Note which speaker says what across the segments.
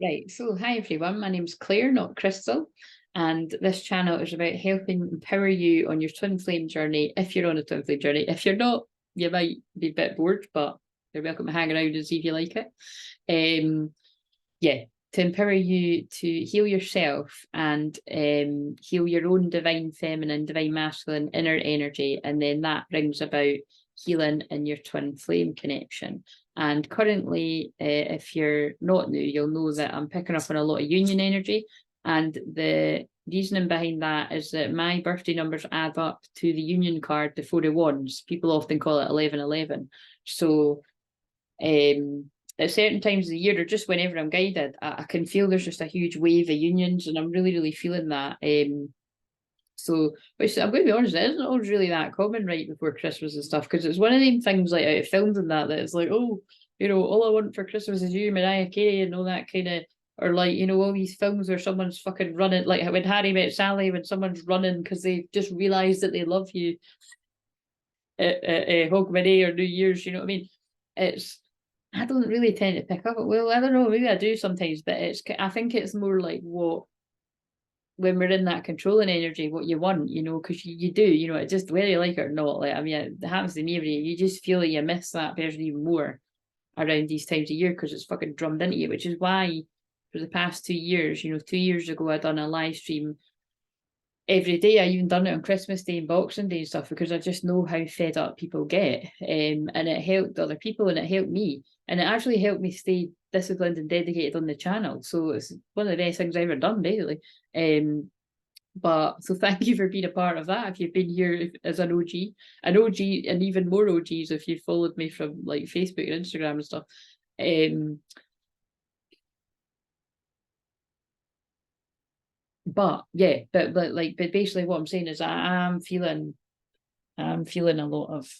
Speaker 1: Right, so hi everyone, my name's Claire, not Crystal, and this channel is about helping empower you on your twin flame journey, if you're on a twin flame journey. If you're not, you might be a bit bored, but you're welcome to hang around and see if you like it. Yeah, to empower you to heal yourself and heal your own divine feminine, divine masculine inner energy, and then that brings about healing in your twin flame connection. And currently, if you're not new, you'll know that I'm picking up on a lot of union energy. And the reasoning behind that is that my birthday numbers add up to the union card, the Four of Wands. People often call it 1111. So at certain times of the year, or just whenever I'm guided, I can feel there's just a huge wave of unions, and I'm really, really feeling that. So, which I'm going to be honest, it isn't always really that common right before Christmas and stuff, because it's one of them things like out of films and that it's like, oh, all I want for Christmas is you, Mariah Carey, and all that kind of, or like, all these films where someone's fucking running, like when Harry Met Sally, when someone's running because they just realised that they love you at Hogmanay or New Year's, you know what I mean? I don't really tend to pick up. Well, I don't know, maybe I do sometimes, but I think it's more like what, when we're in that controlling energy, what you want, because you do, it just, whether you like it or not, like, I mean, it happens to me every day. You just feel like you miss that person even more around these times of year because it's fucking drummed into you, which is why for the past 2 years, 2 years ago, I done a live stream every day. I even done it on Christmas Day and Boxing Day and stuff because I just know how fed up people get. And it helped other people and it helped me. And it actually helped me stay disciplined and dedicated on the channel. So it's one of the best things I've ever done, basically. But so thank you for being a part of that. If you've been here as an OG, and even more OGs if you followed me from like Facebook and Instagram and stuff. But yeah, but basically what I'm saying is I'm feeling a lot of,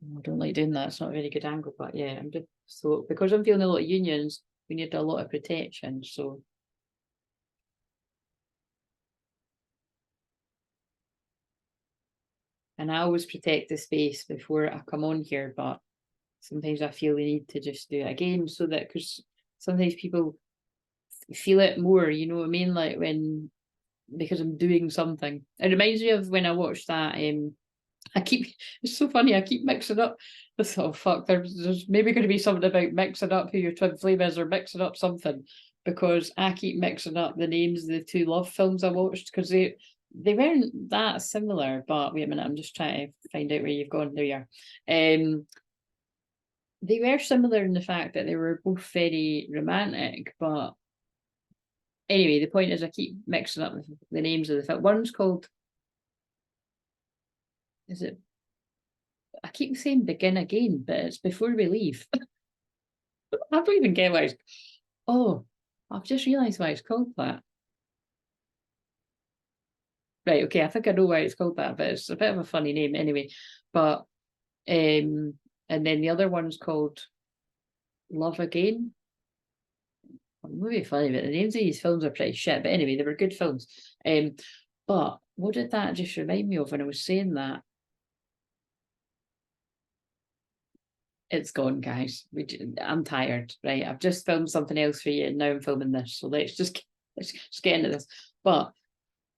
Speaker 1: I don't like doing that, it's not a very good angle, but yeah, I'm just, so because I'm feeling a lot of unions, we need a lot of protection. So and I always protect the space before I come on here, but sometimes I feel the need to just do it again, so that, because sometimes people feel it more, you know what I mean, like when, because I'm doing something. It reminds me of when I watched that it's so funny, I keep mixing up this. Oh fuck, there's maybe going to be something about mixing up who your twin flame is, or mixing up something, because I keep mixing up the names of the two love films I watched, because they weren't that similar. But wait a minute, I'm just trying to find out where you've gone. There you are. They were similar in the fact that they were both very romantic, but anyway, the point is I keep mixing up the names of the film. One's called, is it, I keep saying Begin Again, but it's Before We Leave. I don't even get why it's, oh, I've just realised why it's called that. Right, okay, I think I know why it's called that, but it's a bit of a funny name anyway. But and then the other one's called Love Again. Maybe funny, but the names of these films are pretty shit. But anyway, they were good films. But what did that just remind me of when I was saying that? It's gone, guys. I'm tired, right? I've just filmed something else for you, and now I'm filming this. So let's just get into this. But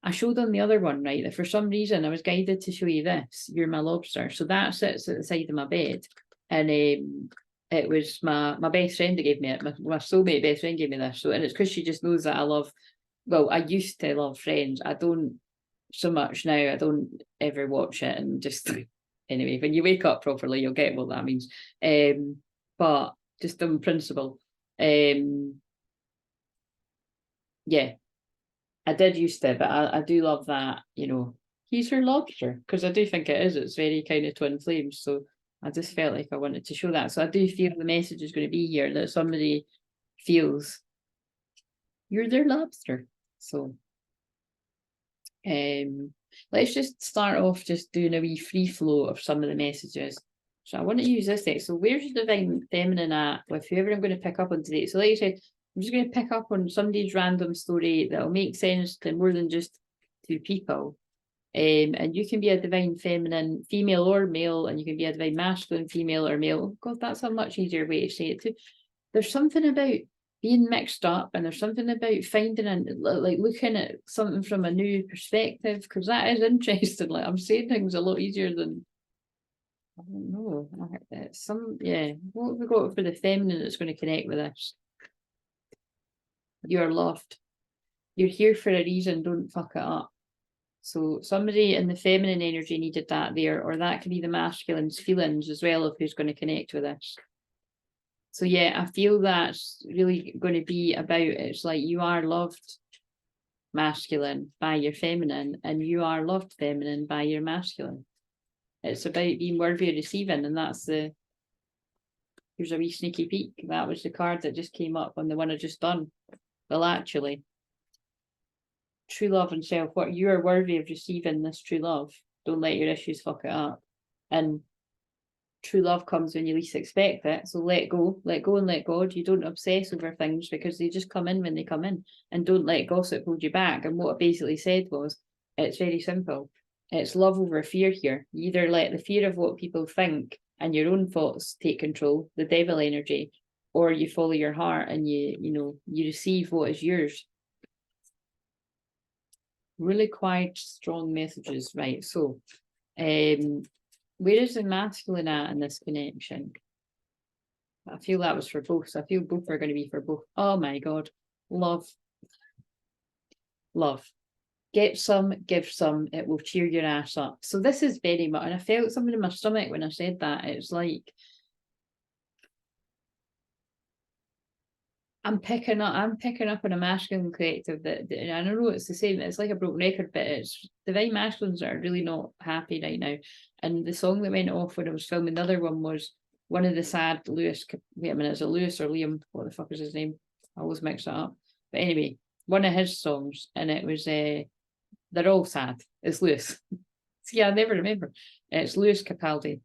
Speaker 1: I showed on the other one, right, that for some reason I was guided to show you this. You're My Lobster. So that sits at the side of my bed, and it was my best friend that gave me it. My soulmate best friend gave me this. So, and it's because she just knows that I love. Well, I used to love Friends. I don't so much now. I don't ever watch it, and just anyway, when you wake up properly, you'll get what that means. But just on principle, yeah, I did used to, but I do love that, he's her lobster, because I do think it is. It's very kind of twin flames. So I just felt like I wanted to show that. So I do feel the message is going to be here, that somebody feels you're their lobster. So let's just start off just doing a wee free flow of some of the messages. So I want to use this deck. So where's the divine feminine at with whoever I'm going to pick up on today? So like I said, I'm just going to pick up on somebody's random story that'll make sense to more than just 2 people. And you can be a divine feminine, female or male, and you can be a divine masculine, female or male. Oh God, that's a much easier way to say it too. There's something about being mixed up, and there's something about finding and like looking at something from a new perspective, because that is interesting. Like, I'm saying things a lot easier than, I don't know. Yeah. What have we got for the feminine that's going to connect with this? You're loved. You're here for a reason. Don't fuck it up. So somebody in the feminine energy needed that there, or that could be the masculine's feelings as well of who's going to connect with this. So yeah, I feel that's really going to be about, it's like you are loved masculine by your feminine, and you are loved feminine by your masculine. It's about being worthy of receiving, and that's the, here's a wee sneaky peek. That was the card that just came up on the one I just done. Well, actually, true love and self-worth. You are worthy of receiving this true love. Don't let your issues fuck it up. And true love comes when you least expect it. So let go and let God. You don't obsess over things, because they just come in when they come in. And don't let gossip hold you back. And what I basically said was, it's very simple. It's love over fear here. You either let the fear of what people think and your own thoughts take control, the devil energy, or you follow your heart and you receive what is yours. Really quite strong messages, right? So, where is the masculine at in this connection? I feel that was for both. So I feel both are going to be for both. Oh my God. Love. Love. Get some, give some, it will cheer your ass up. So this is very much, and I felt something in my stomach when I said that. It's like, I'm picking up on a masculine collective that, and I know it's the same, it's like a broken record, but it's divine masculines that are really not happy right now. And the song that went off when I was filming the other one was one of the sad Lewis, wait a minute, is it Lewis or Liam? What the fuck is his name? I always mix it up. But anyway, one of his songs, and it was, they're all sad. It's Lewis. See, I never remember. It's Lewis Capaldi,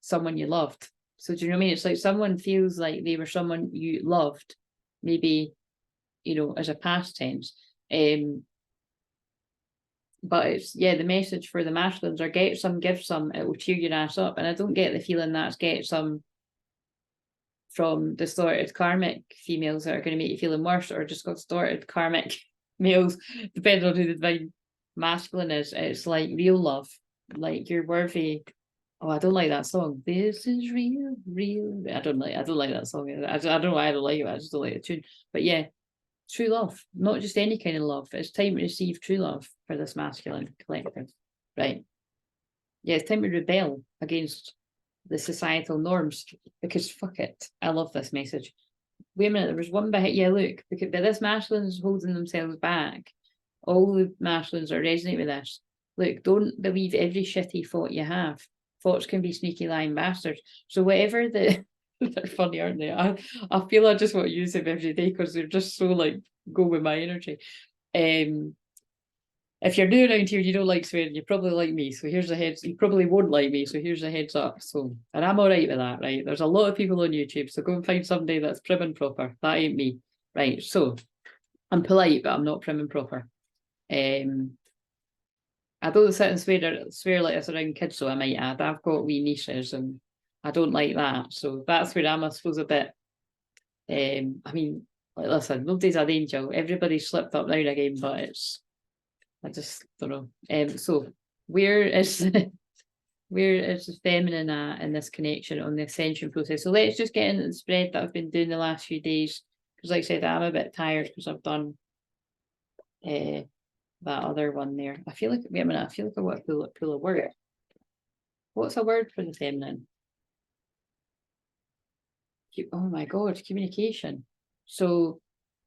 Speaker 1: Someone You Loved. So do you know what I mean? It's like someone feels like they were someone you loved, maybe, as a past tense. But it's, yeah, the message for the masculines are get some, give some, it will cheer your ass up. And I don't get the feeling that's get some from distorted karmic females that are going to make you feeling worse, or just got distorted karmic males, depending on who the divine masculine is. It's like real love, like you're worthy. Oh, I don't like that song. This is real, real. I don't like that song. I don't know why I don't like it. I just don't like the tune. But yeah, true love, not just any kind of love. It's time to receive true love for this masculine collective, right? Yeah, it's time to rebel against the societal norms, because fuck it. I love this message. Wait a minute, there was one bit. Yeah, look, because this masculine is holding themselves back. All the masculines are resonating with this. Look, don't believe every shitty thought you have. Thoughts can be sneaky lying bastards. So whatever they're funny, aren't they? I feel I just want to use them every day because they're just so like go with my energy. If you're new around here, you don't like swearing, you probably like me. So here's a heads. You probably won't like me. So here's a heads up. So, and I'm all right with that, right? There's a lot of people on YouTube. So go and find somebody that's prim and proper. That ain't me, right? So I'm polite, but I'm not prim and proper. I don't sit and swear like this around kids, so I might add. I've got wee niches and I don't like that. So that's where I'm, I suppose, a bit, I mean, like, listen, nobody's an angel. Everybody's slipped up now and again, but it's, I just don't know. So where is the feminine at in this connection on the ascension process? So let's just get into the spread that I've been doing the last few days. Because like I said, I'm a bit tired because I've done that other one there. I feel like, wait a minute, I feel like I want to pull a word. What's a word for the feminine? Oh my God, communication. So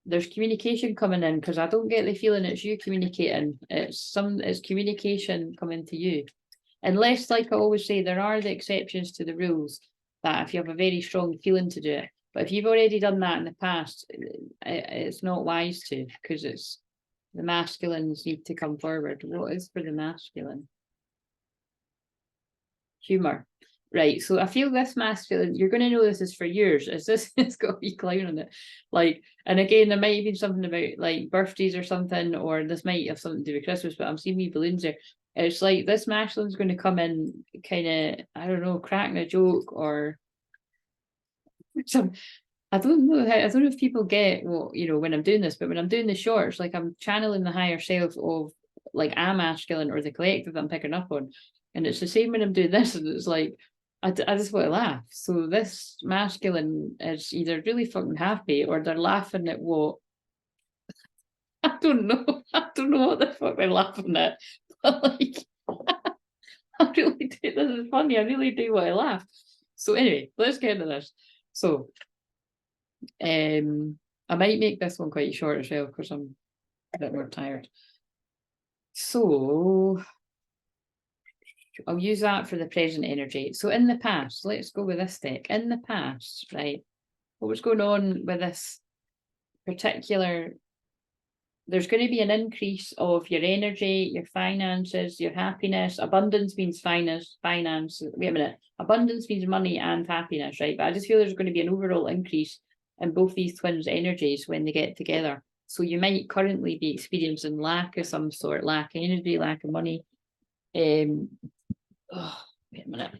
Speaker 1: there's communication coming in, because I don't get the feeling it's you communicating. It's communication coming to you. Unless, like I always say, there are the exceptions to the rules, that if you have a very strong feeling to do it. But if you've already done that in the past, it's not wise to, because it's, the masculines need to come forward. What is for the masculine? Humor. Right, so I feel this masculine, you're going to know this is for years. Is this, it's got a wee clown on it. Like, and again, there might have been something about like birthdays or something, or this might have something to do with Christmas, but I'm seeing wee balloons there. It's like this masculine's going to come in kind of, I don't know, cracking a joke or some, I don't know how, I don't know if people get what, you know, when I'm doing this, but when I'm doing the shorts, like I'm channeling the higher self of like a masculine or the collective that I'm picking up on. And it's the same when I'm doing this, and it's like I just want to laugh. So this masculine is either really fucking happy or they're laughing at what I don't know. I don't know what the fuck they're laughing at. But like I really do, this is funny. I really do want to laugh. So anyway, let's get into this. So I might make this one quite short as well because I'm a bit more tired. So I'll use that for the present energy. So in the past, let's go with this deck. In the past, right, what was going on with this particular, there's going to be an increase of your energy, your finances, your happiness. Abundance means finance. Wait a minute. Abundance means money and happiness, right? But I just feel there's going to be an overall increase in both these twins' energies when they get together. So you might currently be experiencing lack of some sort, lack of energy, lack of money. Wait a minute.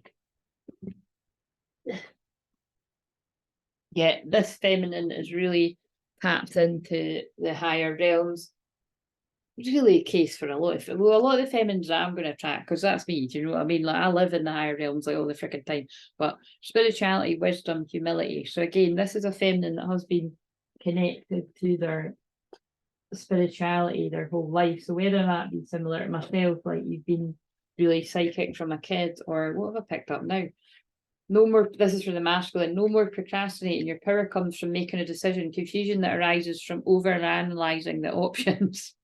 Speaker 1: Yeah, this feminine is really tapped into the higher realms. It's really a case for a lot of the feminines that I'm going to attract, because that's me. Do you know what I mean? Like I live in the higher realms like all the freaking time. But spirituality, wisdom, humility. So again, this is a feminine that has been connected to their spirituality their whole life. So whether that be similar to myself, like you've been really psychic from a kid, or what have I picked up now? No more, this is for the masculine, no more procrastinating. Your power comes from making a decision. Confusion that arises from over-analysing the options.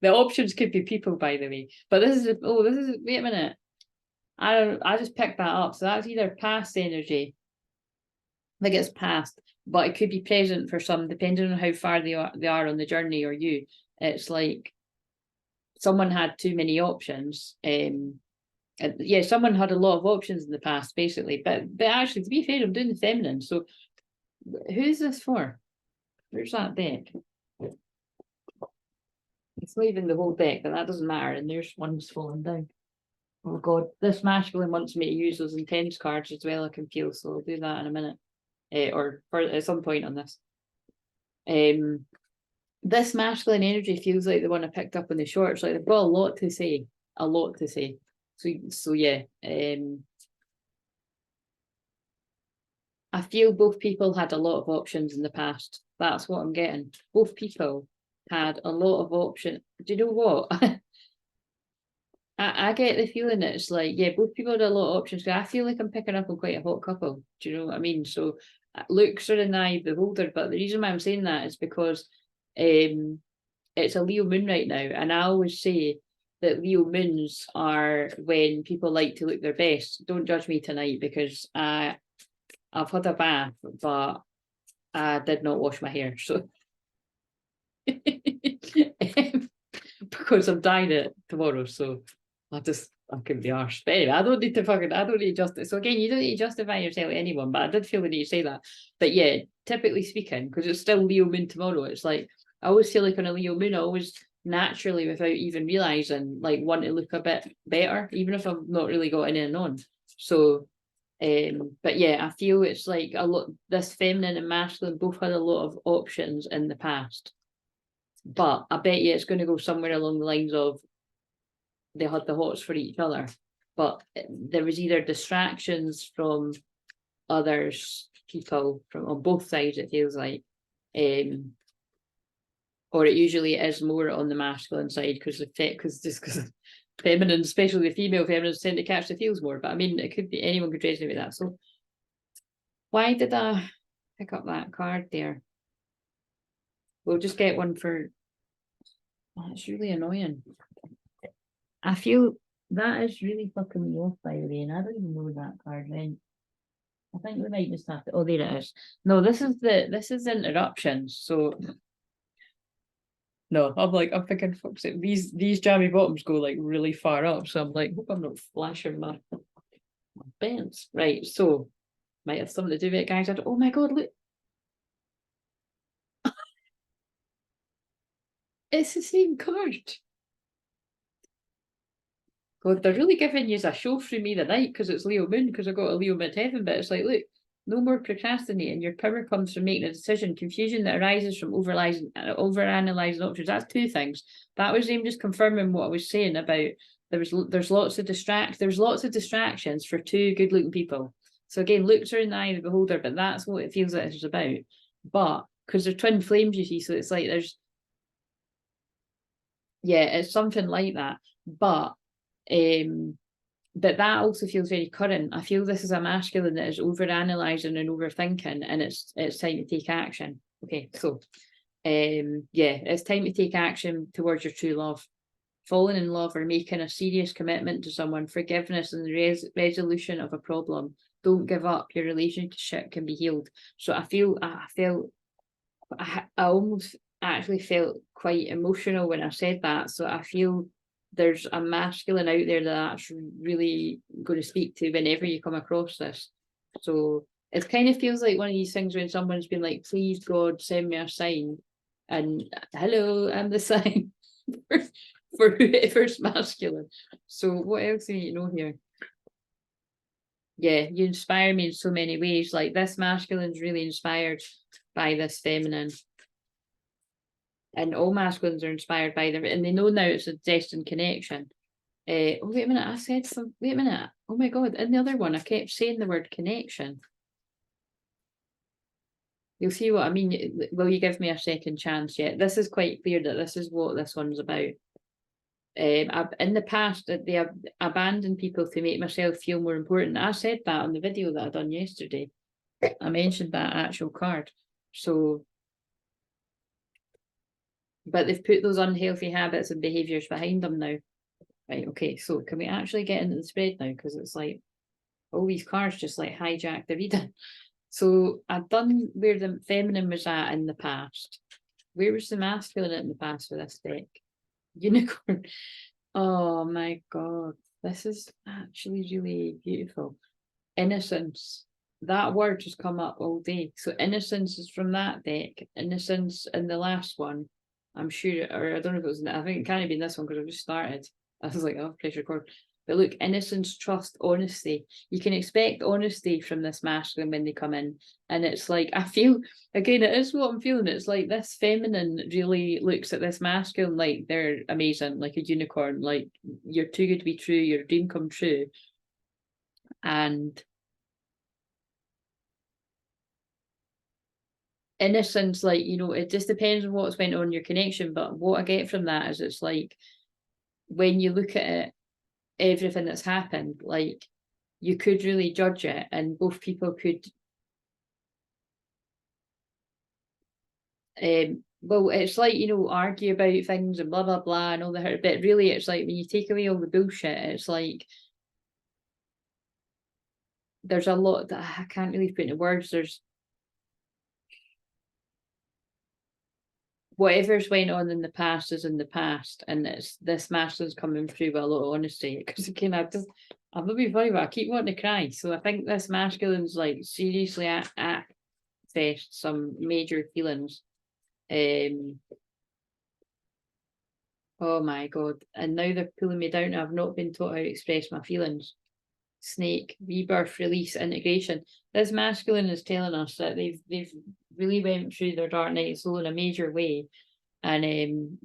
Speaker 1: The options could be people, by the way. But this is, wait a minute. I just picked that up. So that's either past energy, like it's past, but it could be present for some, depending on how far they are on the journey, or you. It's like someone had too many options. Yeah, someone had a lot of options in the past, basically. But actually, to be fair, I'm doing the feminine. So who's this for? Where's that deck? It's not even the whole deck, but that doesn't matter. And there's one's falling down. Oh God, this masculine wants me to use those intense cards as well, I can feel. So I'll do that in a minute. Or at some point on this. This masculine energy feels like the one I picked up in the shorts. Like they've got a lot to say. A lot to say. So yeah. I feel both people had a lot of options in the past. That's what I'm getting. Both people had a lot of options. Do you know what? I get the feeling that it's like, yeah, both people had a lot of options. I feel like I'm picking up on quite a hot couple. Do you know what I mean? So looks are in the eye of the beholder, but the reason why I'm saying that is because it's a Leo moon right now, and I always say that Leo moons are when people like to look their best. Don't judge me tonight because I've had a bath, but I did not wash my hair, so because I'm dyeing it tomorrow, so I couldn't be arsed. But anyway, I don't need to justify. So again, you don't need to justify yourself to anyone, but I did feel the need to say that. But yeah, typically speaking, because it's still Leo moon tomorrow, it's like I always feel like on a Leo moon, I always naturally, without even realising, like want to look a bit better, even if I've not really got anything on. So but yeah, I feel it's like a lot, this feminine and masculine both had a lot of options in the past. But I bet you it's going to go somewhere along the lines of they had the hots for each other, but there was either distractions from others, people from on both sides, it feels like, or it usually is more on the masculine side because feminine, especially the female feminines, tend to catch the feels more. But I mean, it could be anyone could resonate with that. So why did I pick up that card there? We'll just get one for. Oh, it's really annoying. I feel that is really fucking me off, by the way, and I don't even know that card then. I think we might just have to. Oh, there it is. No, this is interruptions. So no, I'm thinking, fuck's sake, these jammy bottoms go like really far up. So I'm like, hope I'm not flashing my bends. Right. So might have something to do with it, guys. Oh my God, look. It's the same card. God, they're really giving you a show through me the night because it's Leo moon, because I got a Leo mid-heaven, but it's like, look, No more procrastinating. Your power comes from making a decision. Confusion that arises from overanalyzing options. That's two things. That was him just confirming what I was saying about there's lots of distractions for two good looking people. So again, looks are in the eye of the beholder, but that's what it feels like it's about. But because they're twin flames, you see, so it's like it's something like that. But that also feels very current. I feel this is a masculine that is overanalyzing and overthinking, and it's time to take action. Okay, so it's time to take action towards your true love. Falling in love or making a serious commitment to someone, forgiveness and the resolution of a problem. Don't give up. Your relationship can be healed. So I almost actually felt quite emotional when I said that. So I feel there's a masculine out there that's really going to speak to whenever you come across this. So it kind of feels like one of these things when someone's been like, please God, send me a sign. And hello, I'm the sign for whoever's masculine. So what else do you need to know here? Yeah, you inspire me in so many ways. Like this masculine's really inspired by this feminine. And all masculines are inspired by them, and they know now it's a destined connection. Oh, wait a minute, I said some, wait a minute. Oh my God, in the other one, I kept saying the word connection. You'll see what I mean. Will you give me a second chance yet? This is quite clear that this is what this one's about. In the past, they abandoned people to make myself feel more important. I said that on the video that I done yesterday. I mentioned that actual card. So, but they've put those unhealthy habits and behaviours behind them now. Right, okay, so can we actually get into the spread now? Because it's like all these cards just like hijack the reading. So I've done where the feminine was at in the past. Where was the masculine in the past for this deck? Unicorn. Oh my God, this is actually really beautiful. Innocence. That word has come up all day. So innocence is from that deck. Innocence in the last one. I'm sure, or I don't know if it was, I think it can't have been this one because I've just started. I was like, oh, press record. But look, innocence, trust, honesty. You can expect honesty from this masculine when they come in. And it's like, I feel, again, it is what I'm feeling. It's like this feminine really looks at this masculine like they're amazing, like a unicorn, like you're too good to be true, your dream come true. And innocence, like, you know, it just depends on what's went on in your connection. But what I get from that is it's like, when you look at it, everything that's happened, like you could really judge it, and both people could well, it's like, you know, argue about things and blah blah blah and all the hurt, but really it's like when you take away all the bullshit, it's like there's a lot that I can't really put into words. There's whatever's went on in the past is in the past, and it's this masculine's coming through with a lot of honesty. Because again, I'm not being funny, but I keep wanting to cry. So I think this masculine's like seriously accessed some major feelings. Oh my God. And now they're pulling me down. I've not been taught how to express my feelings. Snake, rebirth, release, integration. This masculine is telling us that they've really went through their dark night of soul in a major way. And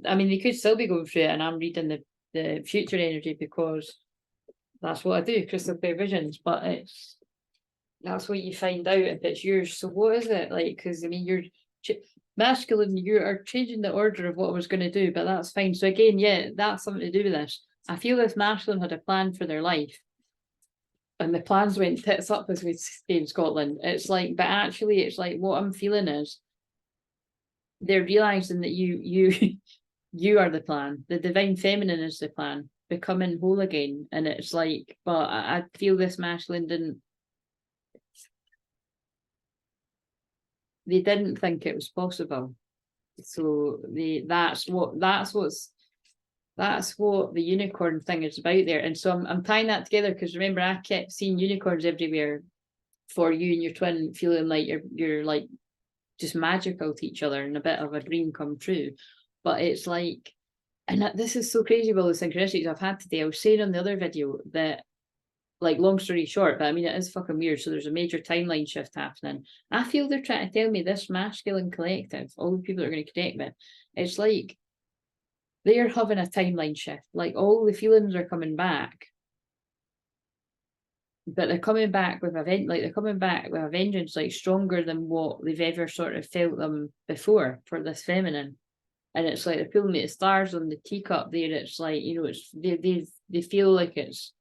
Speaker 1: I mean, they could still be going through it, and I'm reading the future energy because that's what I do, crystal clear visions. But that's what you find out if it's yours. So what is it like? Because I mean, you're masculine, you are changing the order of what I was going to do, but that's fine. So again, yeah, that's something to do with this. I feel this masculine had a plan for their life, and the plans went tits up, as we say in Scotland. It's like, but actually, it's like what I'm feeling is they're realizing that you are the plan. The divine feminine is the plan, becoming whole again. And it's like, but I feel this masculine they didn't think it was possible. So that's what the unicorn thing is about there. And so I'm tying that together because remember, I kept seeing unicorns everywhere for you and your twin, feeling like you're like just magical to each other and a bit of a dream come true. But it's like, and this is so crazy with all the synchronicities I've had today. I was saying on the other video that like, long story short, but I mean, it is fucking weird. So there's a major timeline shift happening. I feel they're trying to tell me this masculine collective, all the people that are going to connect me, it's like they're having a timeline shift. Like, all the feelings are coming back, but they're coming back with they're coming back with a vengeance, like, stronger than what they've ever sort of felt them before for this feminine. And it's like they're pulling me the stars on the teacup there. It's like, you know, it's they feel like it's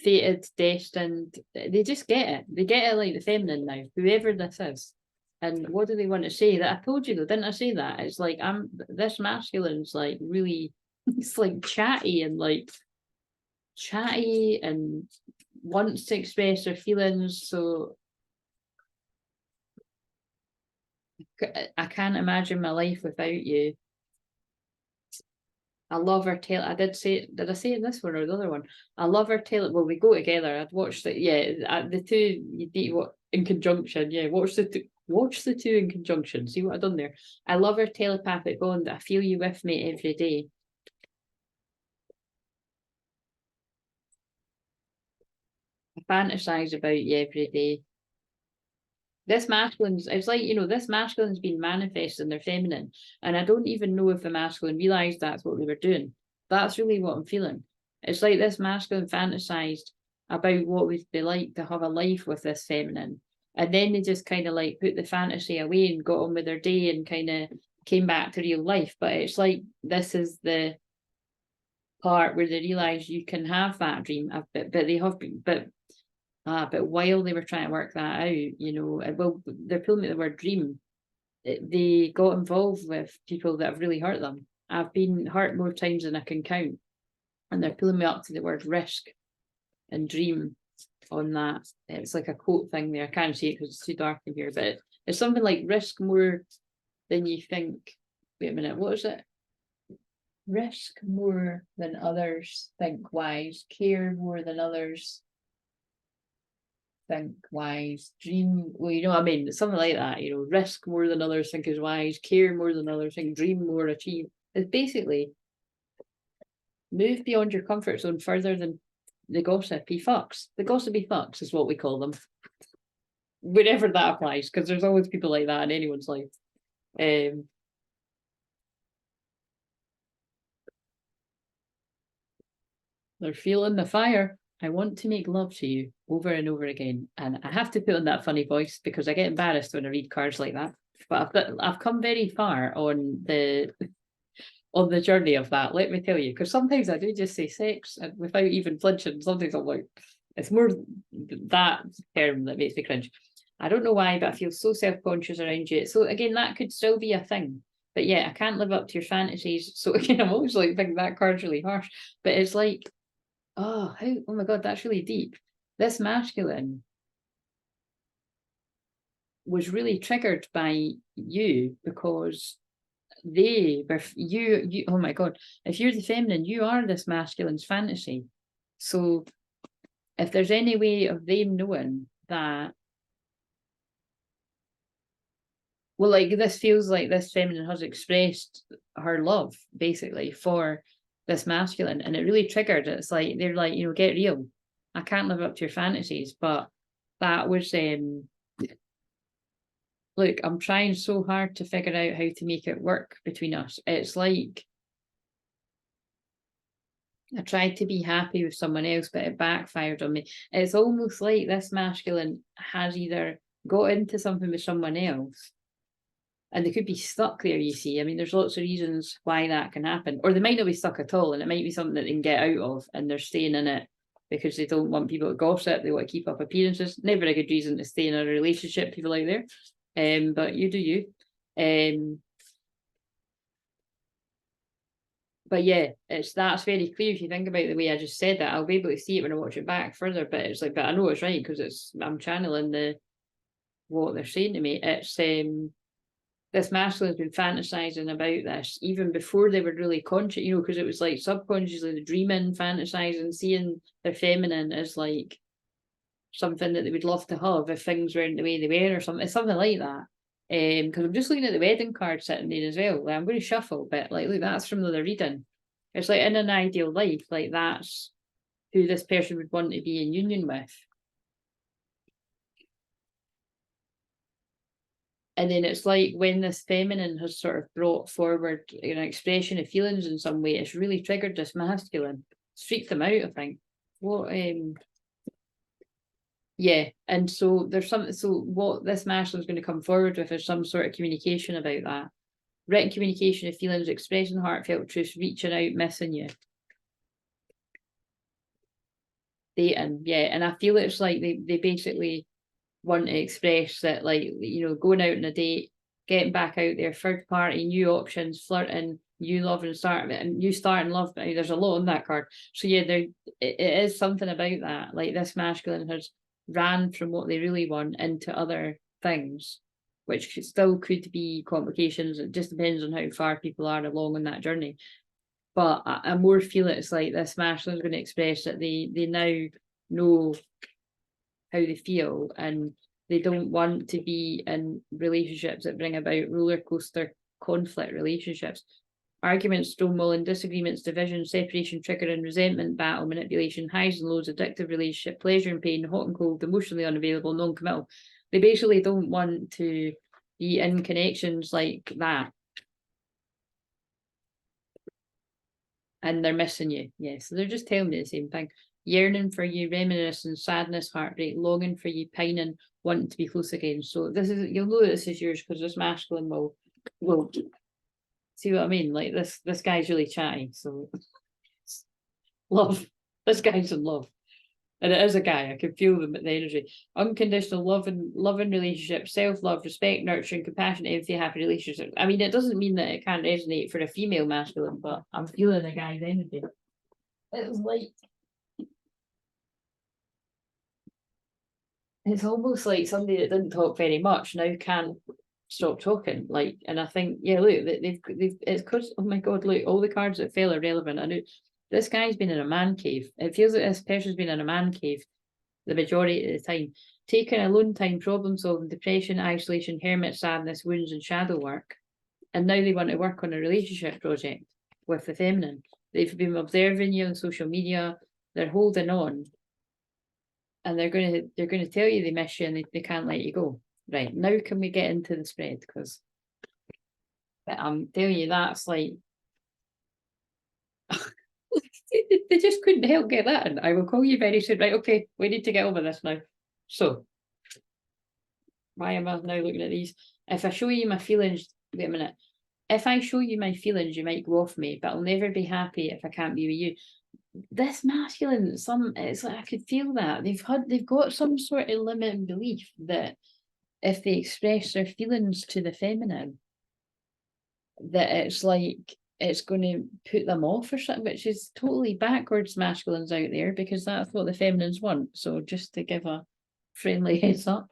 Speaker 1: fated, destined. They just get it. They get it like the feminine now, whoever this is. And what do they want to say? That I told you though, didn't I say that? It's like this masculine's like really, it's like chatty and wants to express their feelings. So I can't imagine my life without you. I love her tail. Did I say this one or the other one? I love her tail. Well, we go together. I'd watched it. Yeah, the two you need what in conjunction. Yeah, watch the two in conjunction. See what I've done there. I love her telepathic bond. I feel you with me every day. I fantasize about you every day. This masculine's, it's like, you know, this masculine's been manifesting their feminine. And I don't even know if the masculine realised that's what they were doing. That's really what I'm feeling. It's like this masculine fantasized about what would be like to have a life with this feminine. And then they just kind of like put the fantasy away and got on with their day and kind of came back to real life. But it's like this is the part where they realise you can have that dream. But they have been, but while they were trying to work that out, you know, well, they're pulling me the word dream. They got involved with people that have really hurt them. I've been hurt more times than I can count. And they're pulling me up to the word risk and dream on that. It's like a quote thing there. I can't see it because it's too dark in here, but it's something like risk more than you think. Wait a minute, what is it? Risk more than others, think wise, care more than others, think wise, dream, well, you know what I mean? Something like that, you know, risk more than others think is wise, care more than others think, dream more, achieve. It's basically move beyond your comfort zone further than the gossipy fucks. The gossipy fucks is what we call them. Wherever that applies, because there's always people like that in anyone's life. They're feeling the fire. I want to make love to you over and over again. And I have to put on that funny voice because I get embarrassed when I read cards like that. But I've come very far on the journey of that, let me tell you. Because sometimes I do just say sex and without even flinching. Sometimes I'm like, it's more that term that makes me cringe. I don't know why, but I feel so self-conscious around you. So again, that could still be a thing. But yeah, I can't live up to your fantasies. So again, I'm always like thinking that card's really harsh. But it's like, oh my God, that's really deep. This masculine was really triggered by you because they were you oh my God, if you're the feminine, you are this masculine's fantasy. So if there's any way of them knowing that, well, like, this feels like this feminine has expressed her love basically for this masculine, and it really triggered. It's like they're like, you know, get real. I can't live up to your fantasies. But that was look, I'm trying so hard to figure out how to make it work between us. It's like I tried to be happy with someone else, but it backfired on me. It's almost like this masculine has either got into something with someone else, and they could be stuck there, you see. I mean, there's lots of reasons why that can happen. Or they might not be stuck at all, and it might be something that they can get out of, and they're staying in it because they don't want people to gossip, they want to keep up appearances. Never a good reason to stay in a relationship, people out there. But you do you. But yeah, that's very clear if you think about the way I just said that. I'll be able to see it when I watch it back further, but it's like, but I know it's right because I'm channeling what they're saying to me. It's this masculine has been fantasizing about this even before they were really conscious, you know, because it was like subconsciously dreaming, fantasizing, seeing their feminine as like something that they would love to have if things weren't the way they were, or something. It's something like that. Because I'm just looking at the wedding card sitting there as well. Like, I'm going to shuffle, but like, look, that's from the reading. It's like in an ideal life, like that's who this person would want to be in union with. And then it's like when this feminine has sort of brought forward an expression of feelings in some way, it's really triggered this masculine. It's freaked them out, I think. What yeah, and so there's some, so what this masculine is going to come forward with is some sort of communication about that. Written communication of feelings, expressing heartfelt truths, reaching out, missing you. Dating, yeah, and I feel it's like they basically want to express that, like, you know, going out on a date, getting back out there, third party, new options, flirting, new love and start, and new start and love. There's a lot on that card. So yeah, it is something about that. Like this masculine has ran from what they really want into other things, which still could be complications. It just depends on how far people are along on that journey. But I more feel it's like this masculine is going to express that they now know how they feel, and they don't want to be in relationships that bring about roller coaster conflict relationships. Arguments, stonewalling, disagreements, division, separation, triggering, resentment, battle, manipulation, highs and lows, addictive relationship, pleasure and pain, hot and cold, emotionally unavailable, non-committal. They basically don't want to be in connections like that. And they're missing you. Yeah, so they're just telling me the same thing. Yearning for you, reminiscing, sadness, heartbreak, longing for you, pining, wanting to be close again. So this is, you'll know this is yours because this masculine will see what I mean. Like this guy's really chatty. So love. This guy's in love. And it is a guy. I can feel the energy. Unconditional love and relationships, self-love, respect, nurturing, compassion, empathy, happy relationships. I mean, it doesn't mean that it can't resonate for a female masculine, but I'm feeling a guy's energy. It's like, it's almost like somebody that didn't talk very much now can't stop talking. Like, and I think, yeah, look, they've it's because, oh my God, look, all the cards that fell are relevant. I know this guy's been in a man cave. It feels like this person's been in a man cave the majority of the time, taking alone time, problem solving, depression, isolation, hermit, sadness, wounds, and shadow work. And now they want to work on a relationship project with the feminine. They've been observing you on social media, they're holding on, and they're gonna tell you they miss you and they can't let you go. Right, now can we get into the spread? Because I'm telling you, that's like they just couldn't help get that in. I will call you very soon. Right, okay, we need to get over this now. So, why am I now looking at these? If I show you my feelings, wait a minute. If I show you my feelings, you might go off me, but I'll never be happy if I can't be with you. This masculine, it's like I could feel that. They've got some sort of limiting belief that if they express their feelings to the feminine, that it's like it's going to put them off or something, which is totally backwards masculines out there, because that's what the feminines want. So just to give a friendly heads up,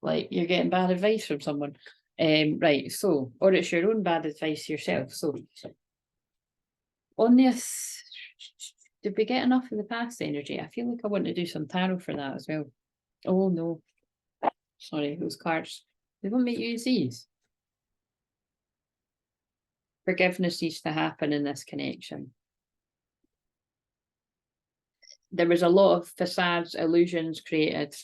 Speaker 1: like you're getting bad advice from someone. Right, so, or it's your own bad advice yourself. So on this, did we get enough of the past energy? I feel like I want to do some tarot for that as well. Oh no, sorry, those cards, they won't make you use these. Forgiveness needs to happen in this connection. There was a lot of facades, illusions created.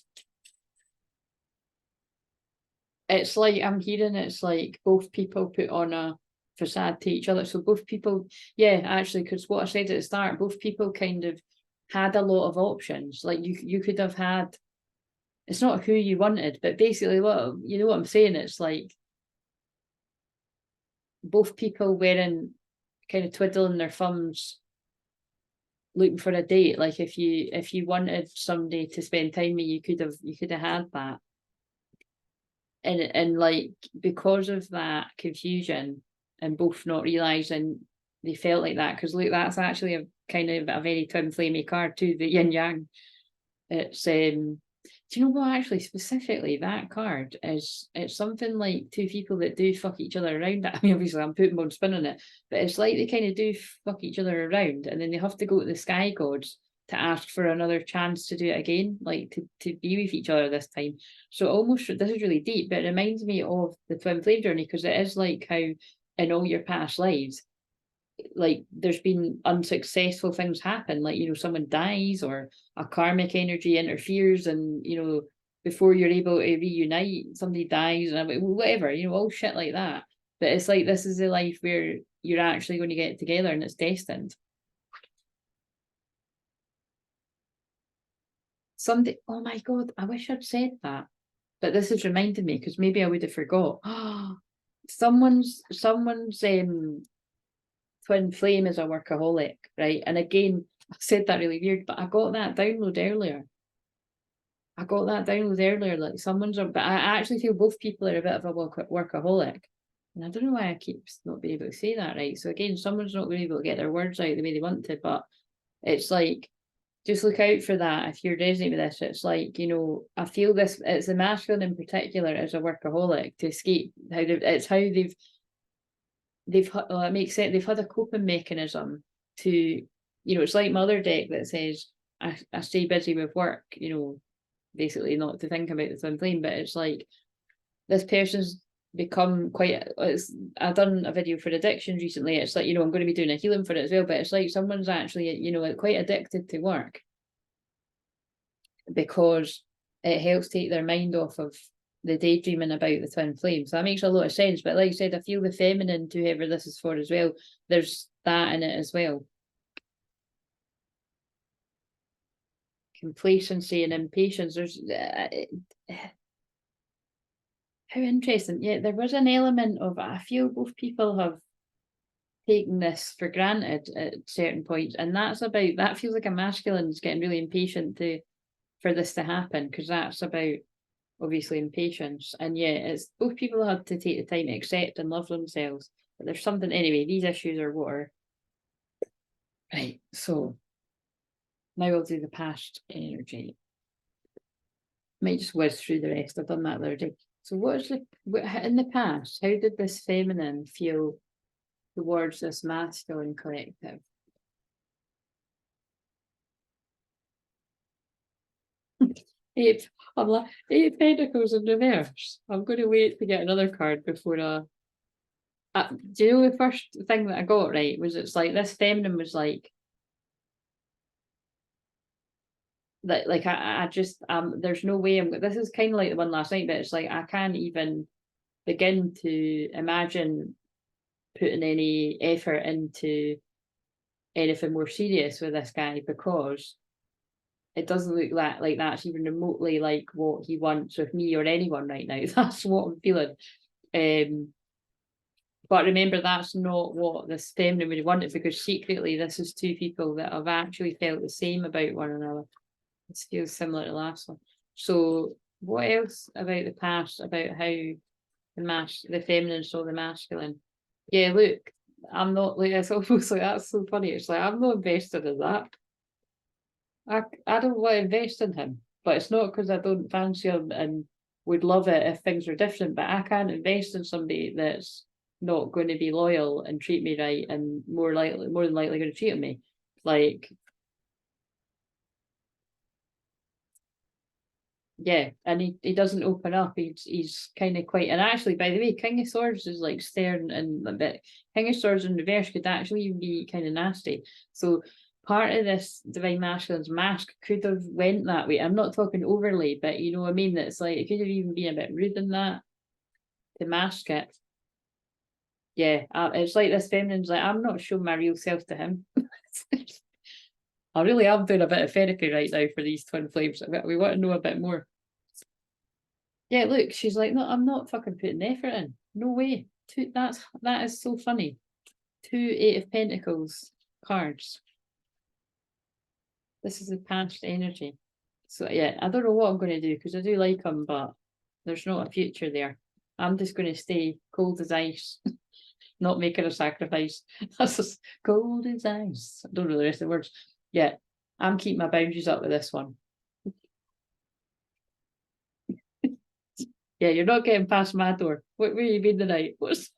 Speaker 1: It's like, I'm hearing it's like both people put on a facade to each other. So both people, yeah, actually, because what I said at the start, both people kind of had a lot of options. Like you could have had, it's not who you wanted, but basically what, you know what I'm saying? It's like both people wearing, kind of twiddling their thumbs, looking for a date. Like if you wanted somebody to spend time with, you could have had that. And like, because of that confusion and both not realizing they felt like that, because look, that's actually a kind of a very twin flamey card too, the yin yang. It's do you know what, actually specifically that card is, it's something like two people that do fuck each other around. I mean, obviously I'm putting one spin on it, but it's like they kind of do fuck each other around, and then they have to go to the sky gods to ask for another chance to do it again, like to be with each other this time. So almost, this is really deep, but it reminds me of the twin flame journey, because it is like how in all your past lives like there's been unsuccessful things happen, like, you know, someone dies or a karmic energy interferes, and, you know, before you're able to reunite, somebody dies, and whatever, you know, all shit like that. But it's like, this is a life where you're actually going to get together and it's destined. Somebody, oh my God, I wish I'd said that. But this has reminded me, because maybe I would have forgot. someone's twin flame is a workaholic, right? And again, I said that really weird, but I got that download earlier. Like someone's but I actually feel both people are a bit of a workaholic. And I don't know why I keep not being able to say that right. So again, someone's not going to be able to get their words out the way they want to, but it's like, just look out for that if you're resonating with this. It's like, you know, I feel this, it's the masculine in particular as a workaholic to escape how they've it makes sense, they've had a coping mechanism to, you know, it's like my other deck that says I stay busy with work, you know, basically not to think about the twin flame, but it's like this person's become quite, I've done a video for addictions recently. It's like, you know, I'm going to be doing a healing for it as well, but it's like someone's actually, you know, quite addicted to work because it helps take their mind off of the daydreaming about the twin flame. So that makes a lot of sense. But like I said, I feel the feminine to whoever this is for as well. There's that in it as well. Complacency and impatience. There's how interesting. Yeah, there was an element of, I feel both people have taken this for granted at certain points, and that feels like a masculine's getting really impatient for this to happen, because that's about obviously impatience. And yeah, it's both people have to take the time to accept and love themselves. But there's something, anyway, these issues are what are right. So now we'll do the past energy. Might just whiz through the rest. I've done that the other day. So what is in the past, how did this feminine feel towards this masculine collective? Eight of Pentacles in reverse. I'm going to wait to get another card before do you know the first thing that I got right was, it's like this feminine was like that, like I just there's no way this is kind of like the one last night, but it's like I can't even begin to imagine putting any effort into anything more serious with this guy, because it doesn't look like that's even remotely like what he wants with me or anyone right now. That's what I'm feeling. But remember, that's not what this feminine would have wanted, because secretly this is two people that have actually felt the same about one another. This feels similar to the last one. So what else about the past, about how the feminine saw the masculine? Yeah, look, I'm not like, it's almost like, that's so funny. It's like, I'm not invested in that. I don't want to invest in him, but it's not because I don't fancy him and would love it if things were different, but I can't invest in somebody that's not going to be loyal and treat me right, and more than likely going to cheat on me. Like, yeah, and he doesn't open up. He's kind of quite, and actually, by the way, King of Swords is like stern and a bit. King of Swords in reverse could actually be kind of nasty. So part of this divine masculine's mask could have went that way. I'm not talking overly, but you know what I mean. That's like, it could have even been a bit rude in that to mask it. Yeah, it's like this feminine's like, I'm not showing my real self to him. I really am doing a bit of therapy right now for these twin flames. We want to know a bit more. Yeah, look, she's like, no, I'm not fucking putting effort in. No way. That is so funny. 2 8 of Pentacles cards. This is the past energy. So yeah, I don't know what I'm going to do, because I do like him, but there's not a future there. I'm just going to stay cold as ice, not making a sacrifice. That's just cold as ice. I don't know the rest of the words. Yeah, I'm keeping my boundaries up with this one. Yeah, you're not getting past my door. What were you been tonight? What's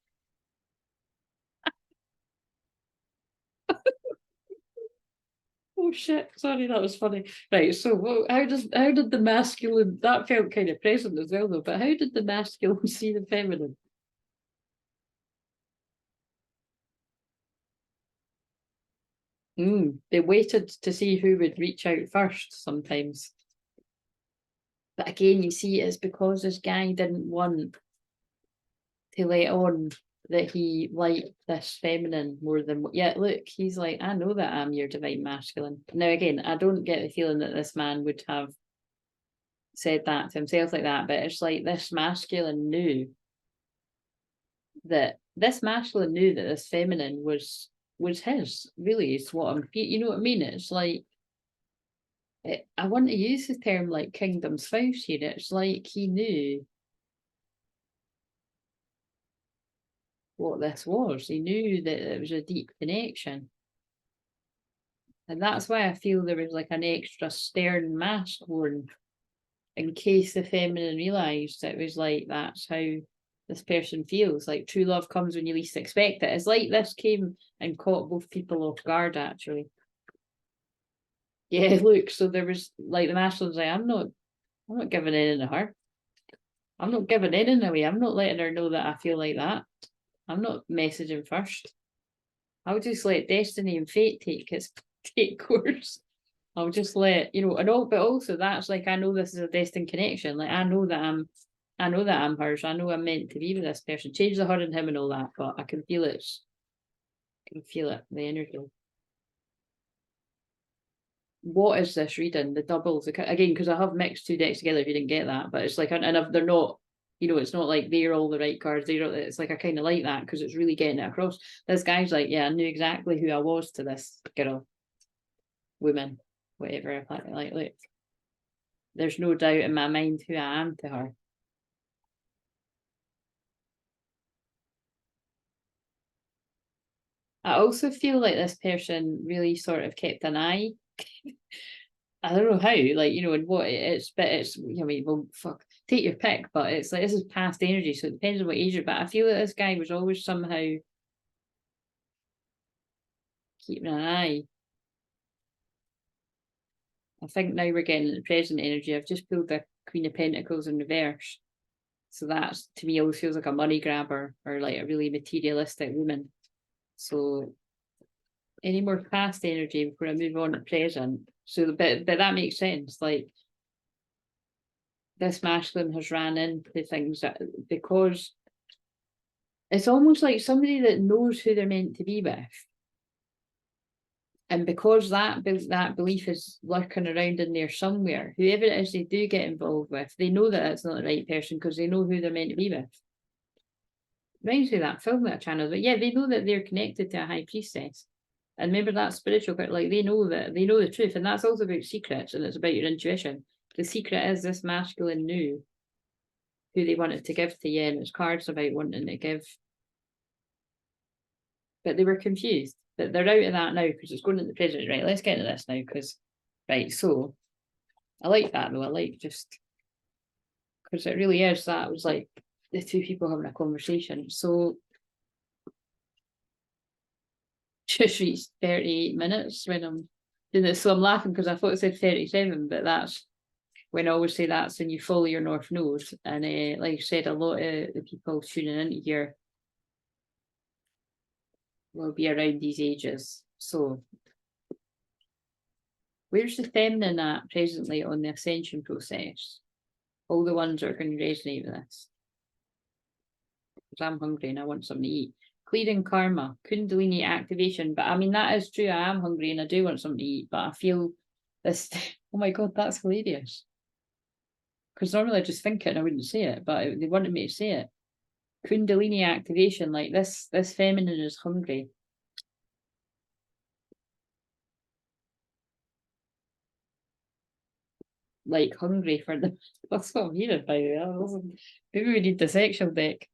Speaker 1: oh shit, sorry, that was funny. Right, so how did the masculine, that felt kind of present as well though, but how did the masculine see the feminine? They waited to see who would reach out first sometimes. But again, you see, it's because this guy didn't want to let on that he liked this feminine more than, yeah, look, he's like, I know that I'm your divine masculine. Now, again, I don't get the feeling that this man would have said that to himself like that, but it's like this masculine knew that this feminine was his, really, is what I'm, you know what I mean? It's like, I want to use the term like kingdom spouse here. It's like he knew what this was. He knew that it was a deep connection. And that's why I feel there was like an extra stern mask worn in case the feminine realised it was like, that's how this person feels. Like true love comes when you least expect it. It's like this came and caught both people off guard, actually. Yeah, look, so there was like the masculine's like, I'm not giving in to her. I'm not giving in away. I'm not letting her know that I feel like that. I'm not messaging first. I'll just let destiny and fate take course. I'll just let, you know, and all, but also that's like, I know this is a destined connection. Like I know that I'm hers. I know I'm meant to be with this person. Change the her and him and all that, but I can feel it. The energy. What is this reading? The doubles again, because I have mixed two decks together. If you didn't get that, but it's like, and they're not, you know, it's not like they're all the right cards. It's like I kind of like that because it's really getting it across. This guy's like, yeah, I knew exactly who I was to this girl, woman, whatever. Like, look, there's no doubt in my mind who I am to her. I also feel like this person really sort of kept an eye. I don't know how, like, you know, and what it's, but it's, I mean, well, fuck, take your pick, but it's like, this is past energy, so it depends on what age you're, but I feel that this guy was always somehow keeping an eye. I think now we're getting the present energy. I've just pulled the Queen of Pentacles in reverse. So that's, to me, always feels like a money grabber or like a really materialistic woman. So any more past energy before I move on to present? So, but that makes sense. Like this masculine has ran into things that, because it's almost like somebody that knows who they're meant to be with. And because that belief is lurking around in there somewhere, whoever it is they do get involved with, they know that it's not the right person because they know who they're meant to be with. Reminds me of that film that channel, but yeah, they know that they're connected to a high priestess. And remember that spiritual, but like they know the truth. And that's also about secrets, and it's about your intuition. The secret is this masculine knew who they wanted to give to you, and it's cards about wanting to give. But they were confused. But they're out of that now because it's going into the present. Right, let's get into this now because, right, so I like that though. I like just because it really is, that was like the two people having a conversation. So just reached 38 minutes when I'm doing this. So I'm laughing because I thought it said 37, but that's when I always say that's when you follow your North Node. And like I said, a lot of the people tuning into here will be around these ages. So where's the feminine at presently on the ascension process? All the ones that are going to resonate with this. Because I'm hungry and I want something to eat. Clearing karma, Kundalini activation. But I mean, that is true. I am hungry and I do want something to eat, but I feel this, oh my God, that's hilarious. Because normally I just think it and I wouldn't say it, but they wanted me to say it. Kundalini activation, like this feminine is hungry. Like hungry for the, that's what I'm hearing by the way. Maybe we need the sexual deck.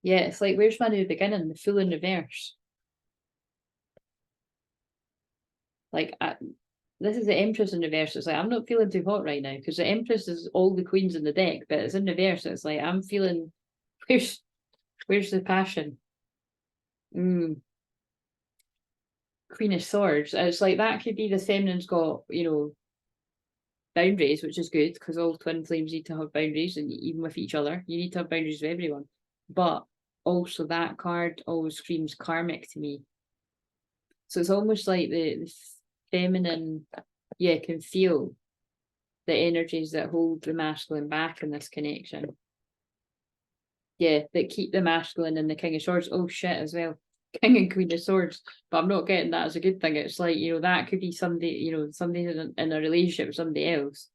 Speaker 1: Yeah, it's like, where's my new beginning? The Fool in reverse. Like, this is the Empress in reverse. It's like, I'm not feeling too hot right now because the Empress is all the queens in the deck, but it's in reverse. It's like, I'm feeling, where's the passion? Queen of Swords. It's like, that could be the feminine's got, you know, boundaries, which is good because all twin flames need to have boundaries, and even with each other, you need to have boundaries with everyone. but also that card always screams karmic to me. So it's almost like the feminine, yeah, can feel the energies that hold the masculine back in this connection. Yeah, that keep the masculine and the King of Swords. Oh shit, as well. King and Queen of Swords. But I'm not getting that as a good thing. It's like, you know, that could be somebody, you know, somebody in a relationship with somebody else.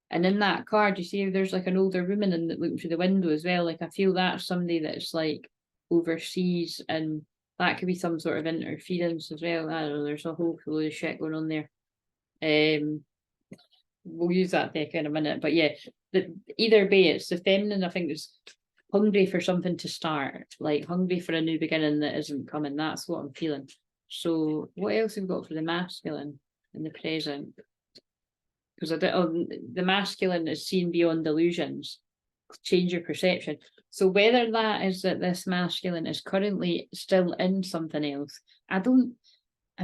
Speaker 1: And in that card, you see there's like an older woman in looking through the window as well. Like I feel that's somebody that's like overseas, and that could be some sort of interference as well. I don't know, there's a whole load of shit going on there. We'll use that deck in a minute, but yeah, either way, it's the feminine, I think, is hungry for something to start, like hungry for a new beginning that isn't coming. That's what I'm feeling. So what else have we got for the masculine in the present? Because the masculine is seen beyond illusions, change your perception. So whether that is that this masculine is currently still in something else, I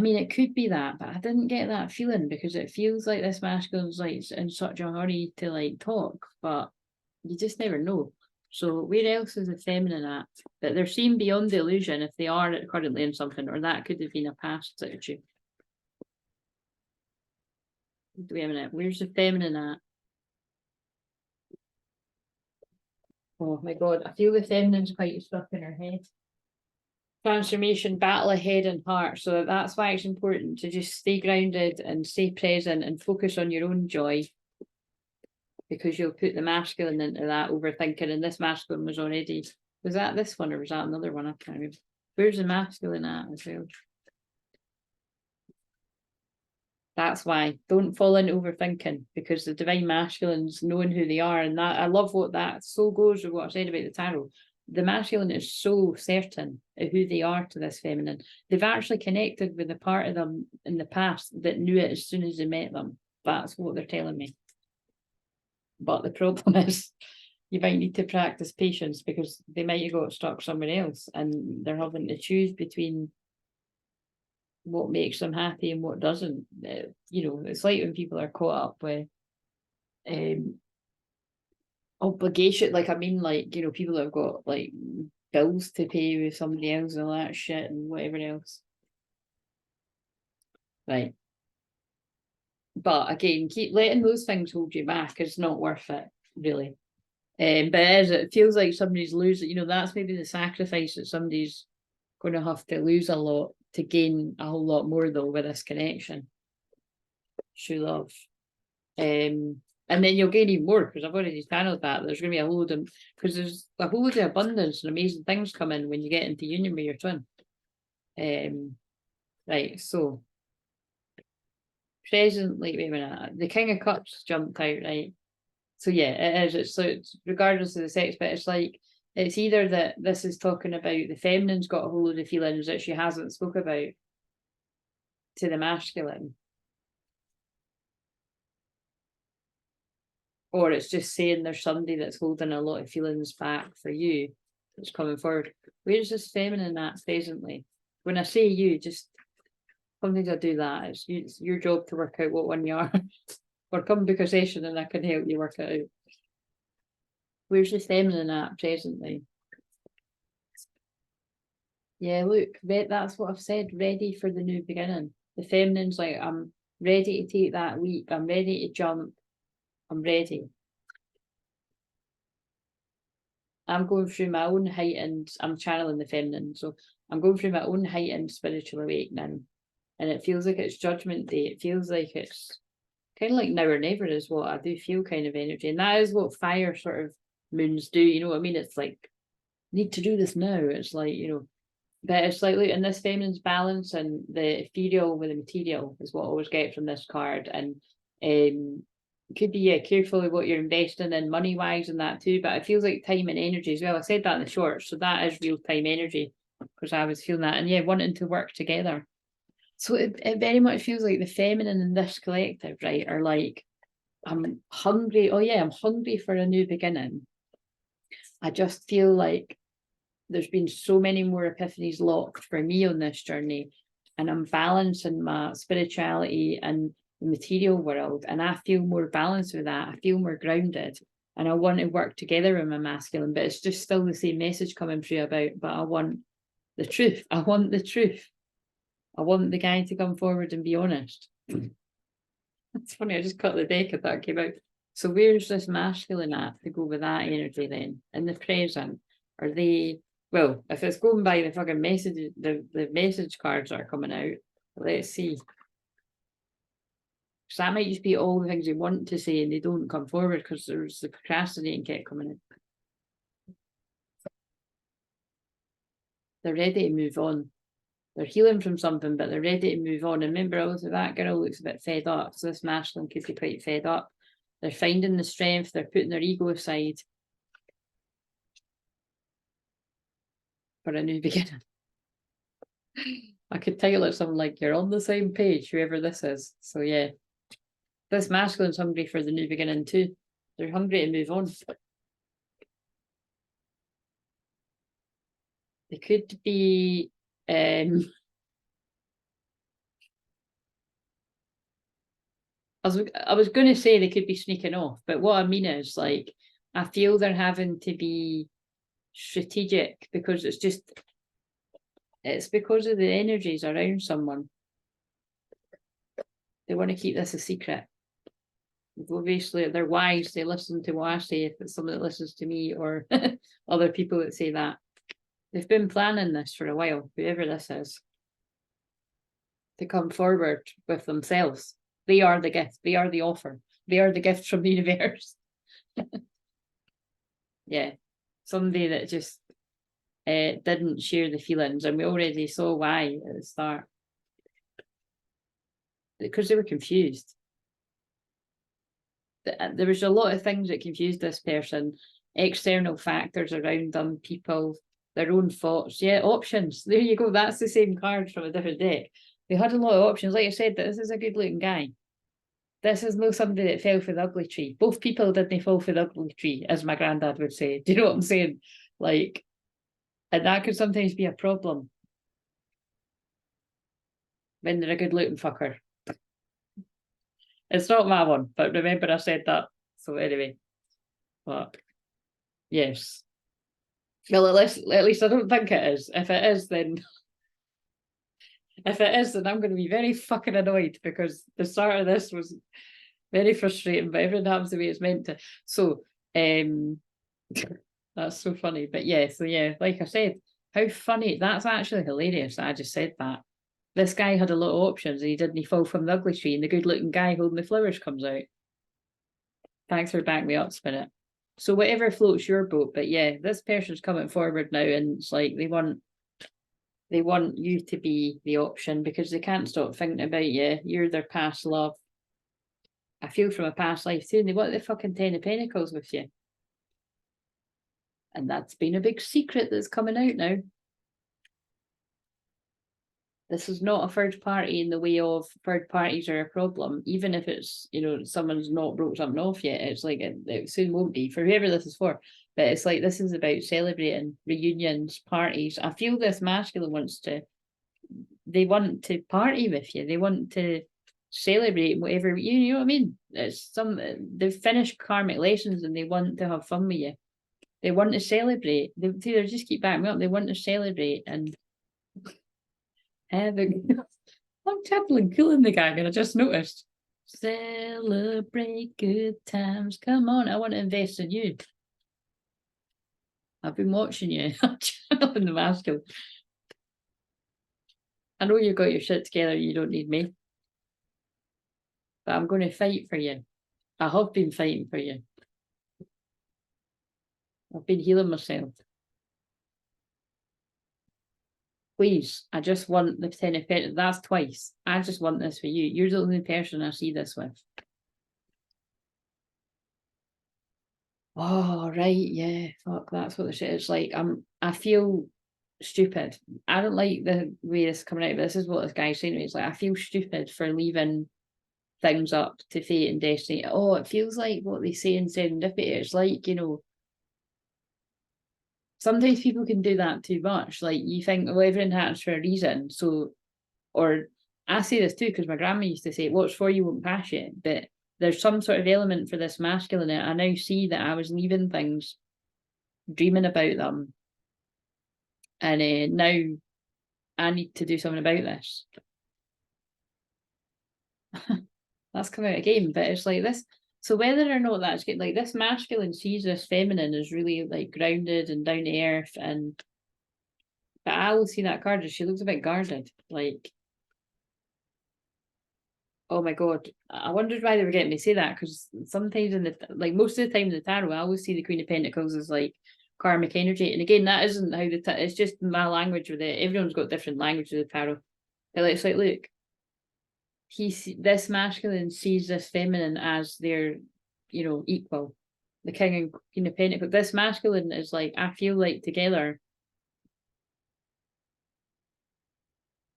Speaker 1: mean, it could be that, but I didn't get that feeling, because it feels like this masculine's like in such a hurry to like talk, but you just never know. So where else is the feminine at? That they're seen beyond the illusion if they are currently in something, or that could have been a past situation. Wait a minute, where's the feminine at? Oh my God, I feel the feminine's quite stuck in her head. Transformation, battle of head and heart. So that's why it's important to just stay grounded and stay present and focus on your own joy, because you'll put the masculine into that overthinking. And this masculine was that this one or was that another one? I can't remember. Where's the masculine at as well? That's why don't fall into overthinking, because the divine masculine's knowing who they are. And that, I love what that so goes with what I said about the tarot. The masculine is so certain of who they are to this feminine. They've actually connected with a part of them in the past that knew it as soon as they met them. That's what they're telling me. But the problem is you might need to practice patience, because they might have got stuck somewhere else and they're having to choose between what makes them happy and what doesn't. You know, it's like when people are caught up with obligation, like I mean, like, you know, people have got like bills to pay with somebody else and all that shit and whatever else. Right. But again, keep letting those things hold you back is not worth it, really. But it feels like somebody's losing, you know, that's maybe the sacrifice that somebody's going to have to lose a lot to gain a whole lot more, though, with this connection. True love. And then you'll gain even more, because I've already channeled that. There's going to be a whole load of, because there's a whole load of abundance and amazing things come in when you get into union with your twin. Right, so presently, wait a minute, the King of Cups jumped out, right? So yeah, it is. It's regardless of the sex, but it's like, it's either that this is talking about the feminine's got a whole load of feelings that she hasn't spoke about to the masculine, or it's just saying there's somebody that's holding a lot of feelings back for you that's coming forward. Where's this feminine at presently? When I say you, just sometimes I do that. It's your job to work out what one you are. Or come book a session and I can help you work it out. Where's the feminine at presently? Yeah, look, that's what I've said, ready for the new beginning. The feminine's like, I'm ready to take that leap. I'm ready to jump. I'm ready. I'm going through my own heightened, I'm channeling the feminine, so I'm going through my own heightened spiritual awakening. And it feels like it's Judgment Day. It feels like it's kind of like now or never is what I do feel, kind of energy. And that is what fire sort of moons do, you know what I mean? It's like, need to do this now. It's like, you know, but it's like, look, in this feminine's balance and the ethereal with the material is what I always get from this card. And could be, yeah, carefully what you're investing in money wise and that too, but it feels like time and energy as well. I said that in the shorts, so that is real time energy, because I was feeling that, and yeah, wanting to work together. So it very much feels like the feminine in this collective, right, are like, I'm hungry. Oh yeah, I'm hungry for a new beginning. I just feel like there's been so many more epiphanies locked for me on this journey, and I'm balancing my spirituality and the material world, and I feel more balanced with that. I feel more grounded. and I want to work together with my masculine, but it's just still the same message coming through about, but I want the truth. I want the truth. I want the guy to come forward and be honest. It's funny, I just cut the deck and that came out. So where's this masculine at to go with that energy then? In the present, are they, well, if it's going by the fucking message, the message cards that are coming out, let's see. So that might just be all the things they want to say and they don't come forward because there's the procrastinating kept coming in. They're ready to move on. They're healing from something, but they're ready to move on. And remember, also that girl looks a bit fed up. So this masculine could be quite fed up. They're finding the strength. They're putting their ego aside for a new beginning. I could title it something like, you're on the same page, whoever this is. So yeah, this masculine's hungry for the new beginning too. They're hungry to move on. They could be I was going to say they could be sneaking off, but what I mean is, like, I feel they're having to be strategic because it's because of the energies around someone. They want to keep this a secret. Obviously, they're wise. They listen to what I say if it's someone that listens to me or other people that say that. They've been planning this for a while, whoever this is, to come forward with themselves. They are the gift. They are the offer. They are the gift from the universe. Yeah. Somebody that just didn't share the feelings. And we already saw why at the start. Because they were confused. There was a lot of things that confused this person. External factors around them, people, their own thoughts. Yeah, options. There you go. That's the same card from a different deck. They had a lot of options. Like I said, this is a good looking guy. This is no somebody that fell for the ugly tree. Both people didn't fall for the ugly tree, as my granddad would say. Do you know what I'm saying? Like, and that could sometimes be a problem when they're a good looking fucker. It's not my one, but remember I said that. So anyway, but yes. Well, at least I don't think it is. If it is, then I'm going to be very fucking annoyed because the start of this was very frustrating, but everything happens the way it's meant to. So that's so funny. But yeah, so yeah, like I said, how funny. That's actually hilarious that I just said that. This guy had a lot of options and he didn't fall from the ugly tree and the good looking guy holding the flowers comes out. Thanks for backing me up, Spirit. So whatever floats your boat, but yeah, this person's coming forward now and it's like they want you to be the option because they can't stop thinking about you. You're their past love. I feel from a past life too, and they want the fucking 10 of Pentacles with you. And that's been a big secret that's coming out now. This is not a third party in the way of third parties are a problem, even if it's, you know, someone's not broke something off yet. It's like it soon won't be for whoever this is for. But it's like this is about celebrating reunions, parties. I feel this masculine they want to party with you. They want to celebrate whatever, you know what I mean? They've finished karmic lessons and they want to have fun with you. They want to celebrate. They just keep backing me up. They want to celebrate and having. I'm tackling cool in the gang, and I just noticed. Celebrate good times. Come on, I want to invest in you. I've been watching you. Channeling the masculine. I know you've got your shit together. You don't need me, but I'm going to fight for you. I have been fighting for you. I've been healing myself. Please, I just want the 10 of Pentacles. That's twice. I just want this for you. You're the only person I see this with. Oh, right, yeah. Fuck, that's what the shit is like. I feel stupid. I don't like the way this is coming out, but this is what this guy's saying to me. It's like, I feel stupid for leaving things up to fate and destiny. Oh, it feels like what they say in serendipity. It's like, you know, sometimes people can do that too much. Like you think, well, everything happens for a reason. So, or I say this too, because my grandma used to say, what's for you won't pass you. But there's some sort of element for this masculine. I now see that I was leaving things, dreaming about them, and now I need to do something about this. That's come out again, but it's like this. So whether or not that's good, like this masculine sees this feminine as really like grounded and down to earth, and but I will see that card as she looks a bit guarded. Like, oh my god, I wondered why they were getting me to say that, because sometimes in the like most of the time in the tarot, I always see the Queen of Pentacles as like karmic energy, and again, that isn't how the it's just my language with it. Everyone's got different language with the tarot. But it's like, look, this masculine sees this feminine as their, equal, the King and Queen of Pentacles. This masculine is like, I feel like together.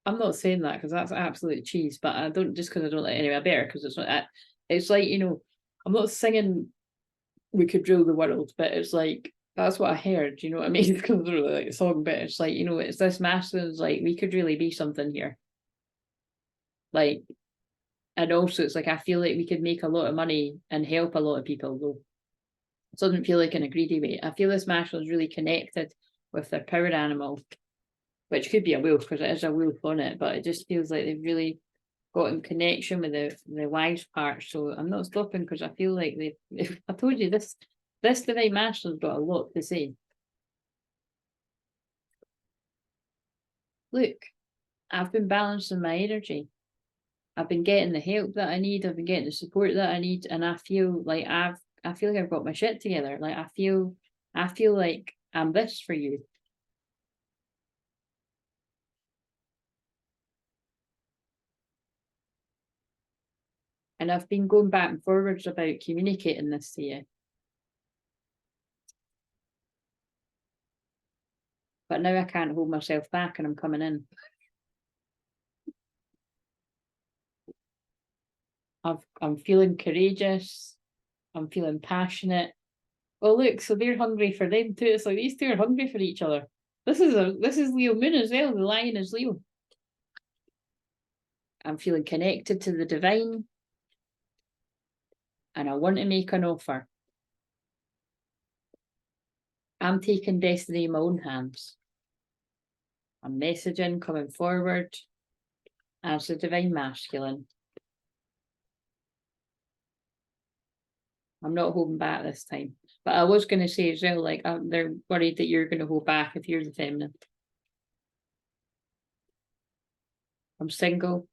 Speaker 1: I'm not saying that because that's absolute cheese, but I don't, just because I don't like it anyway, better because it's not. It's like, I'm not singing "We Could Rule the World," but it's like that's what I heard. You know what I mean? Because it's really like a song, but it's like, it's this masculine's like, we could really be something here. Like. And also, it's like, I feel like we could make a lot of money and help a lot of people, though. It doesn't feel like in a greedy way. I feel this masculine is really connected with their power animal, which could be a wolf because it is a wolf on it, but it just feels like they've really got in connection with the wise part. So I'm not stopping because I feel like I told you this divine masculine's got a lot to say. Look, I've been balancing my energy. I've been getting the help that I need. I've been getting the support that I need, and I feel like I've got my shit together. Like I feel like I'm this for you. And I've been going back and forwards about communicating this to you. But now I can't hold myself back and I'm coming in. I'm feeling courageous. I'm feeling passionate. Oh look, so they're hungry for them too. It's like these two are hungry for each other. This is Leo Moon as well. The lion is Leo. I'm feeling connected to the divine. And I want to make an offer. I'm taking destiny in my own hands. I'm messaging, coming forward as the divine masculine. I'm not holding back this time. But I was going to say as well, like, they're worried that you're going to hold back if you're the feminine. I'm single.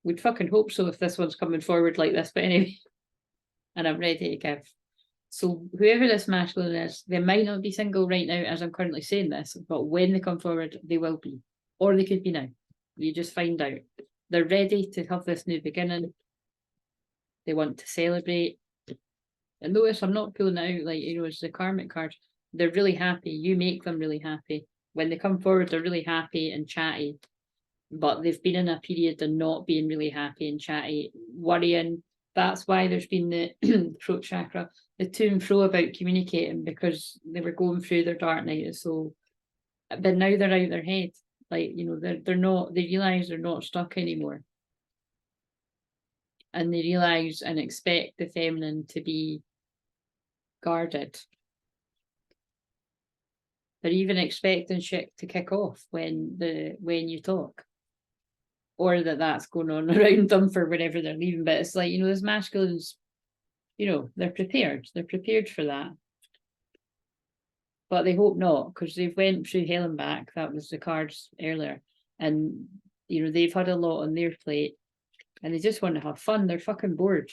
Speaker 1: We'd fucking hope so if this one's coming forward like this, but anyway. And I'm ready to give. So whoever this masculine is, they might not be single right now as I'm currently saying this, but when they come forward, they will be. Or they could be now. You just find out. They're ready to have this new beginning. They want to celebrate. And notice I'm not pulling it out like, it's the karmic card. They're really happy. You make them really happy. When they come forward, they're really happy and chatty. But they've been in a period of not being really happy and chatty, worrying. That's why there's been the throat chakra, the to and fro about communicating, because they were going through their dark night. So, but now they're out their head. Like, they're not, they realise they're not stuck anymore. And they realise and expect the feminine to be guarded. They're even expecting shit to kick off when you talk. Or that's going on around them for whenever they're leaving. But it's like, this masculine's, they're prepared. They're prepared for that. But they hope not, because they've went through hell and back. That was the cards earlier. And, they've had a lot on their plate. And they just want to have fun. They're fucking bored.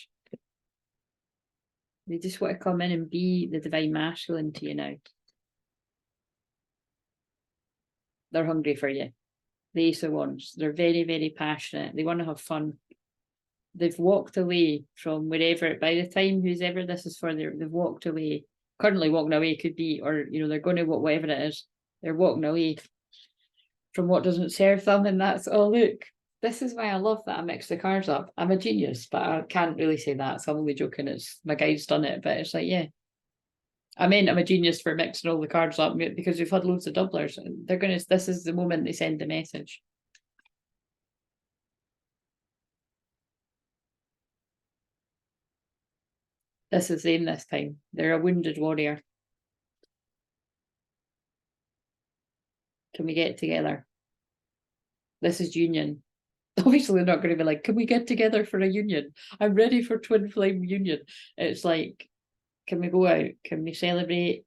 Speaker 1: They just want to come in and be the divine masculine to you now. They're hungry for you. The Ace of Wands. They're very, very passionate. They want to have fun. They've walked away from wherever. By the time whoever this is for, they've walked away. Currently walking away could be, or they're going to walk, whatever it is. They're walking away from what doesn't serve them, and that's, oh look, this is why I love that I mix the cards up. I'm a genius, but I can't really say that, so I'm only joking. It's my guide's done it, but it's like, yeah. I mean, I'm a genius for mixing all the cards up because we've had loads of doublers. And this is the moment they send the message. This is them this time. They're a wounded warrior. Can we get together? This is union. Obviously, they're not going to be like, can we get together for a union? I'm ready for twin flame union. It's like, can we go out? Can we celebrate?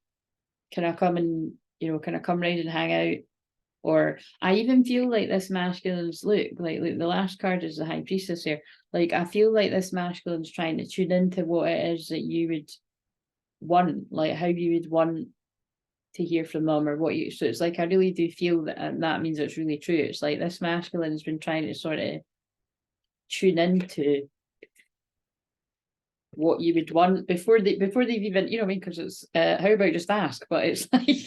Speaker 1: Can I come and, can I come round and hang out? Or I even feel like this masculine's, look, the last card is the High Priestess here. Like, I feel like this masculine's trying to tune into what it is that you would want, like how you would want to hear from them, or what you, so it's like, I really do feel that, and that means it's really true. It's like this masculine's been trying to sort of tune into what you would want before they've even, you know what I mean? Because it's, how about just ask? But it's like,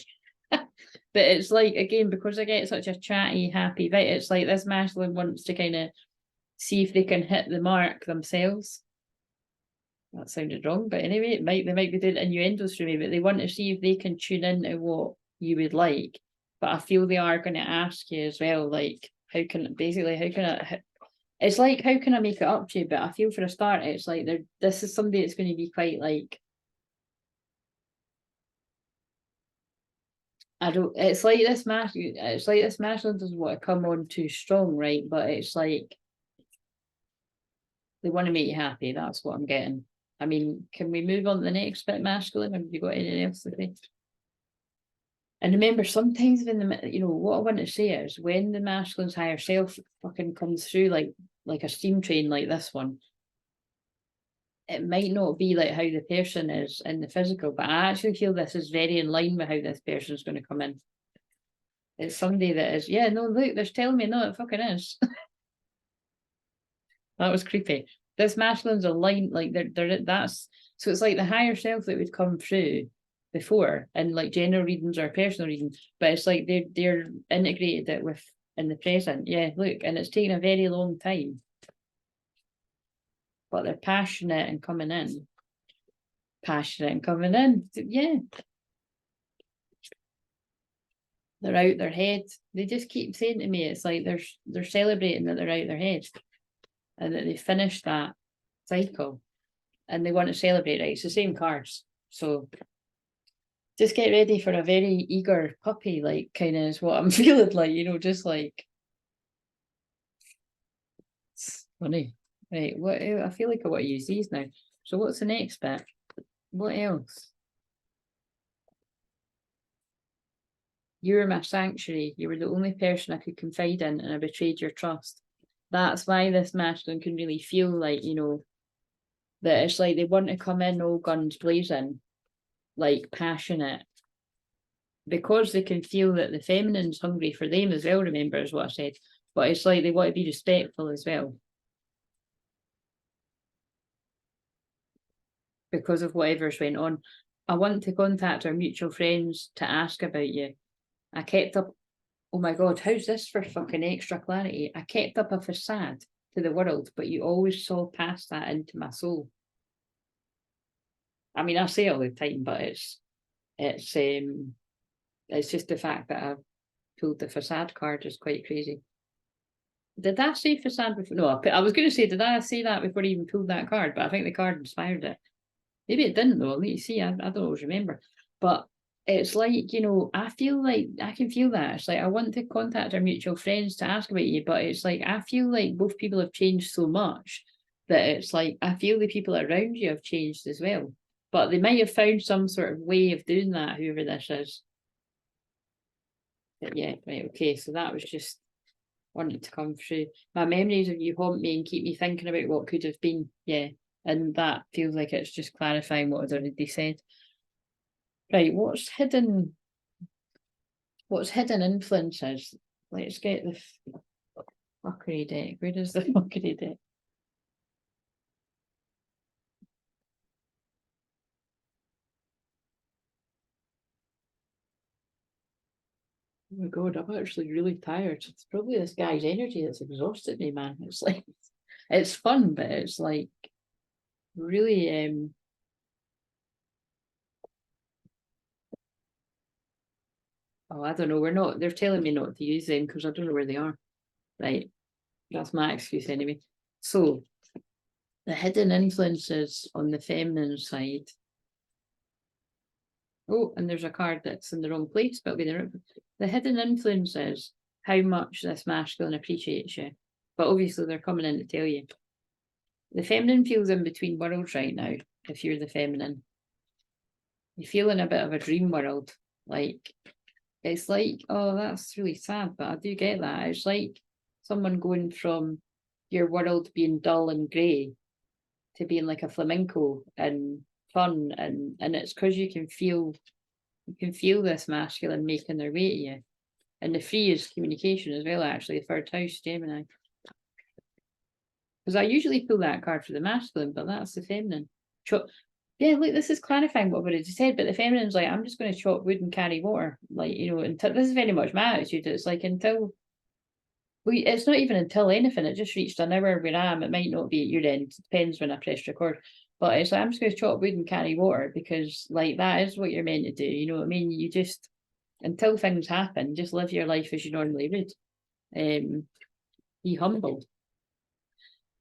Speaker 1: but it's like, again, because I get such a chatty, happy vibe, it's like this masculine wants to kind of see if they can hit the mark themselves. That sounded wrong, but anyway, they might be doing innuendos for me, but they want to see if they can tune into what you would like. But I feel they are going to ask you as well, like, how can I, it's like, how can I make it up to you? But I feel for a start, it's like, this is somebody that's going to be quite like, it's like this masculine doesn't want to come on too strong, right? But it's like, they want to make you happy. That's what I'm getting. I mean, can we move on to the next bit, masculine? Have you got anything else to say? And remember, sometimes when what I want to say is, when the masculine's higher self fucking comes through like a steam train like this one, it might not be like how the person is in the physical, but I actually feel this is very in line with how this person's going to come in. It's somebody that is, yeah, no, look, they're telling me, no, it fucking is. That was creepy. This masculine's aligned, like that's, so it's like the higher self that would come through before in like general readings or personal readings, but it's like they're integrated it with in the present. Yeah, look, and it's taken a very long time, but they're passionate and coming in. Yeah, they're out their head. They just keep saying to me, it's like they're celebrating that they're out their head and that they finished that cycle and they want to celebrate, right? It's the same cards. So just get ready for a very eager puppy, like, kind of is what I'm feeling like, just like, it's funny. Right, what, I feel like I want to use these now. So what's the next bit? What else? You were my sanctuary. You were the only person I could confide in, and I betrayed your trust. That's why this masculine can really feel like, that it's like they want to come in all guns blazing, like passionate, because they can feel that the feminine's hungry for them as well, remember, is what I said. But it's like they want to be respectful as well, because of whatever's went on. I want to contact our mutual friends to ask about you. I kept up, oh my God, how's this for fucking extra clarity? I kept up a facade to the world, but you always saw past that into my soul. I mean, I say it all the time, but it's just the fact that I pulled the facade card is quite crazy. Did I say facade before? No, I was going to say, did I say that before I even pulled that card? But I think the card inspired it. Maybe it didn't though. Let me see. I don't always remember. But it's like, I feel like I can feel that. It's like I want to contact our mutual friends to ask about you, but it's like I feel like both people have changed so much that it's like I feel the people around you have changed as well. But they might have found some sort of way of doing that, whoever this is. But yeah, right, okay. So that was just wanted to come through. My memories of you haunt me and keep me thinking about what could have been. Yeah. And that feels like it's just clarifying what I'd already said. Right, what's hidden influences? Let's get the fuckery deck. Where does the fuckery deck? Oh my God, I'm actually really tired. It's probably this guy's energy that's exhausted me, man. It's like, it's fun, but it's like really, oh, I don't know. They're telling me not to use them because I don't know where they are. Right. That's my excuse anyway. So The hidden influences on the feminine side. Oh, and there's a card that's in the wrong place, but the hidden influences how much this masculine appreciates you. But obviously they're coming in to tell you. The feminine feels in between worlds right now, if you're the feminine. You feel in a bit of a dream world. Like, it's like, oh, that's really sad, but I do get that. It's like someone going from your world being dull and grey to being like a flamenco and fun, and it's because you can feel this masculine making their way to you. And the free is communication as well, actually, the third house, Gemini. Because I usually pull that card for the masculine, but that's the feminine. Yeah, look, this is clarifying what I've already said, but the feminine's like, I'm just going to chop wood and carry water. Like, you know, until this is very much my attitude. It's like until it's not even until anything, it just reached an hour where I am. It might not be at your end, it depends when I press record. But it's like, I'm just going to chop wood and carry water because, like, that is what you're meant to do. You know what I mean? You just, until things happen, just live your life as you normally would. Be humble.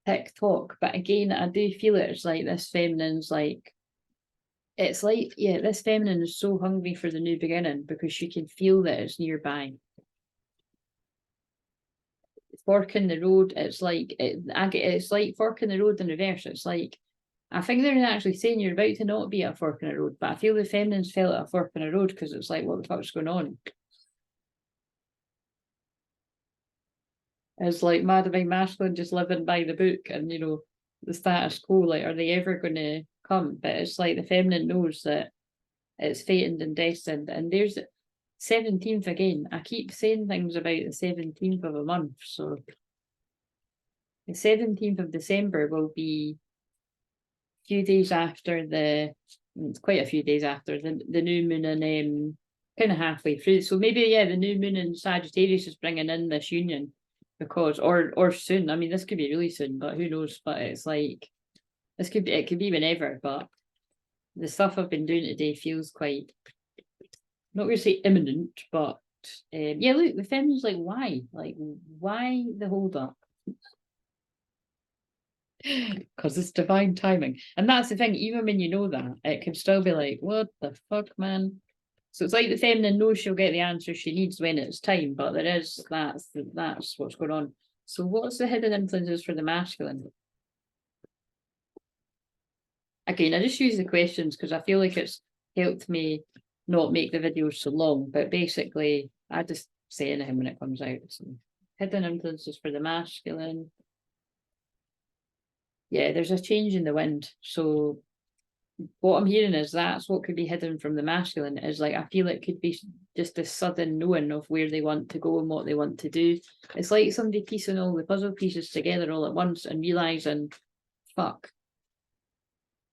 Speaker 1: TikTok. But again, I do feel it's like this feminine's like, it's like, yeah, this feminine is so hungry for the new beginning because she can feel that it's nearby. Fork in the road, it's like, it's like fork in the road in reverse. It's like, I think they're actually saying you're about to not be at a fork in a road, but I feel the feminines felt at a fork in a road because it's like, what the fuck's going on? It's like mad divine masculine just living by the book and, you know, the status quo, like, are they ever going to come? But it's like the feminine knows that it's fated and destined. And there's 17th again. I keep saying things about the 17th of a month. So the 17th of December will be a few days after it's quite a few days after the new moon, and kind of halfway through. So maybe, yeah, the new moon in Sagittarius is bringing in this union because, or soon. I mean, this could be really soon, but who knows? But it's like, it could be whenever, but the stuff I've been doing today feels quite, not going to say imminent, but yeah, look, the feminine's like, why? Like, why the hold up? Because it's divine timing. And that's the thing, even when you know that, it can still be like, what the fuck, man? So it's like the feminine knows she'll get the answer she needs when it's time, but that's what's going on. So what's the hidden influences for the masculine? Again, I just use the questions because I feel like it's helped me not make the videos so long, but basically I just say anything when it comes out. So hidden influences for the masculine. Yeah, there's a change in the wind. So what I'm hearing is that's what could be hidden from the masculine, is like, I feel it could be just a sudden knowing of where they want to go and what they want to do. It's like somebody piecing all the puzzle pieces together all at once and realizing, fuck,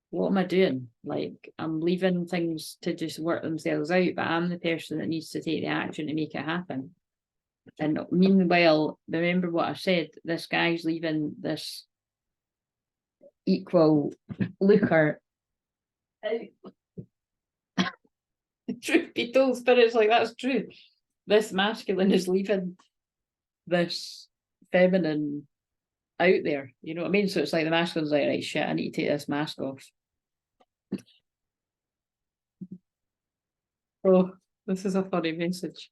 Speaker 1: what am I doing? Like, I'm leaving things to just work themselves out, but I'm the person that needs to take the action to make it happen. And meanwhile, remember what I said, this guy's leaving this equal looker out. Truth be told, spirit's like, that's true. This masculine is leaving this feminine out there. You know what I mean? So it's like the masculine's like, right, shit, I need to take this mask off. Oh, this is a funny message.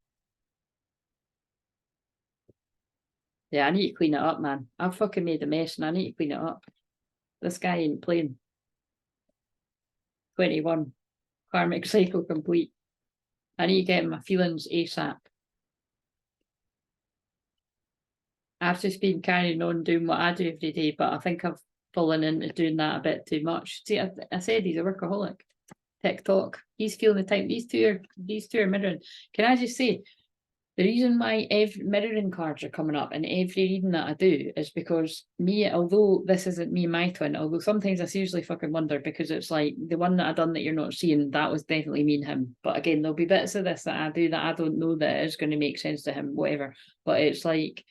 Speaker 1: Yeah, I need to clean it up, man. I've fucking made a mess and I need to clean it up. This guy ain't playing. 21. Karmic cycle complete. I need to get my feelings ASAP. I've just been carrying on doing what I do every day, but I think I've fallen into doing that a bit too much. See, I said he's a workaholic. TikTok. He's feeling the time. These two are mirroring. Can I just say, the reason why mirroring cards are coming up in every reading that I do is because me, although this isn't me and my twin, although sometimes I seriously fucking wonder, because it's like the one that I done that you're not seeing, that was definitely me and him. But again, there'll be bits of this that I do that I don't know that is going to make sense to him, whatever. But it's like,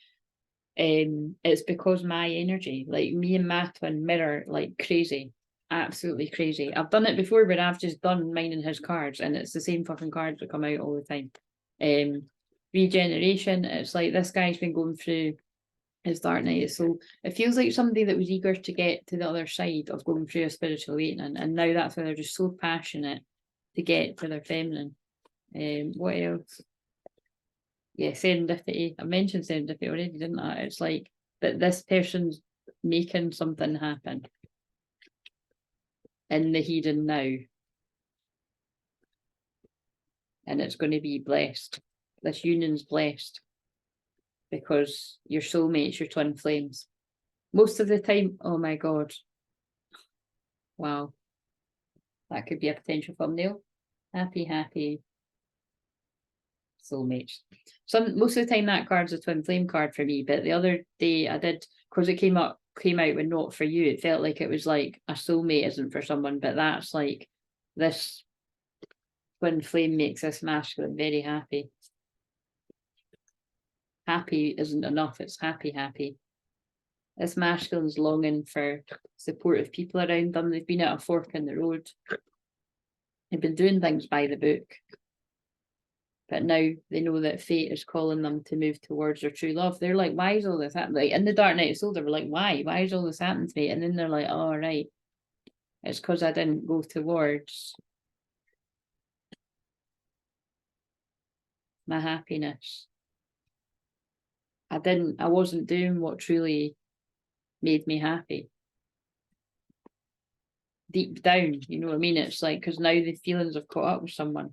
Speaker 1: it's because my energy, like me and my twin mirror like crazy, absolutely crazy. I've done it before where I've just done mine and his cards and it's the same fucking cards that come out all the time. Regeneration, it's like this guy's been going through is dark night. So it feels like somebody that was eager to get to the other side of going through a spiritual awakening, and now that's why they're just so passionate to get to their feminine. What else? Yeah, serendipity. I mentioned serendipity already, didn't I? It's like that this person's making something happen in the here and now, and it's going to be blessed. This union's blessed because your soulmates, your twin flames. Most of the time, oh my God. Wow. That could be a potential thumbnail. Happy soulmates. Most of the time that card's a twin flame card for me, but the other day I did, because it came out with not for you, it felt like it was like a soulmate isn't for someone, but that's like this twin flame makes this masculine very happy. Happy isn't enough, it's happy. This masculine's longing for supportive people around them. They've been at a fork in the road. They've been doing things by the book. But now they know that fate is calling them to move towards their true love. They're like, why is all this happening? Like in the Dark Night of Soul, they were like, why? Why is all this happening to me? And then they're like, oh, right. It's because I didn't go towards my happiness. I wasn't doing what truly made me happy. Deep down, you know what I mean? It's like, because now the feelings have caught up with someone.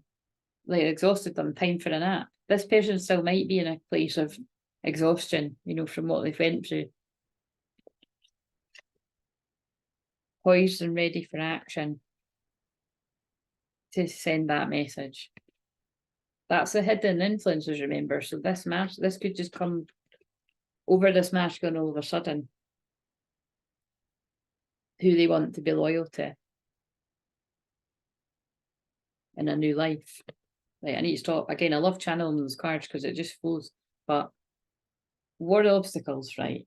Speaker 1: Like exhausted them, time for a nap. This person still might be in a place of exhaustion, you know, from what they've went through. Poised and ready for action to send that message. That's the hidden influences, remember. So this could just come over this masculine all of a sudden. Who they want to be loyal to in a new life. Like, I need to stop. Again, I love channeling those cards because it just flows. But what are obstacles, right?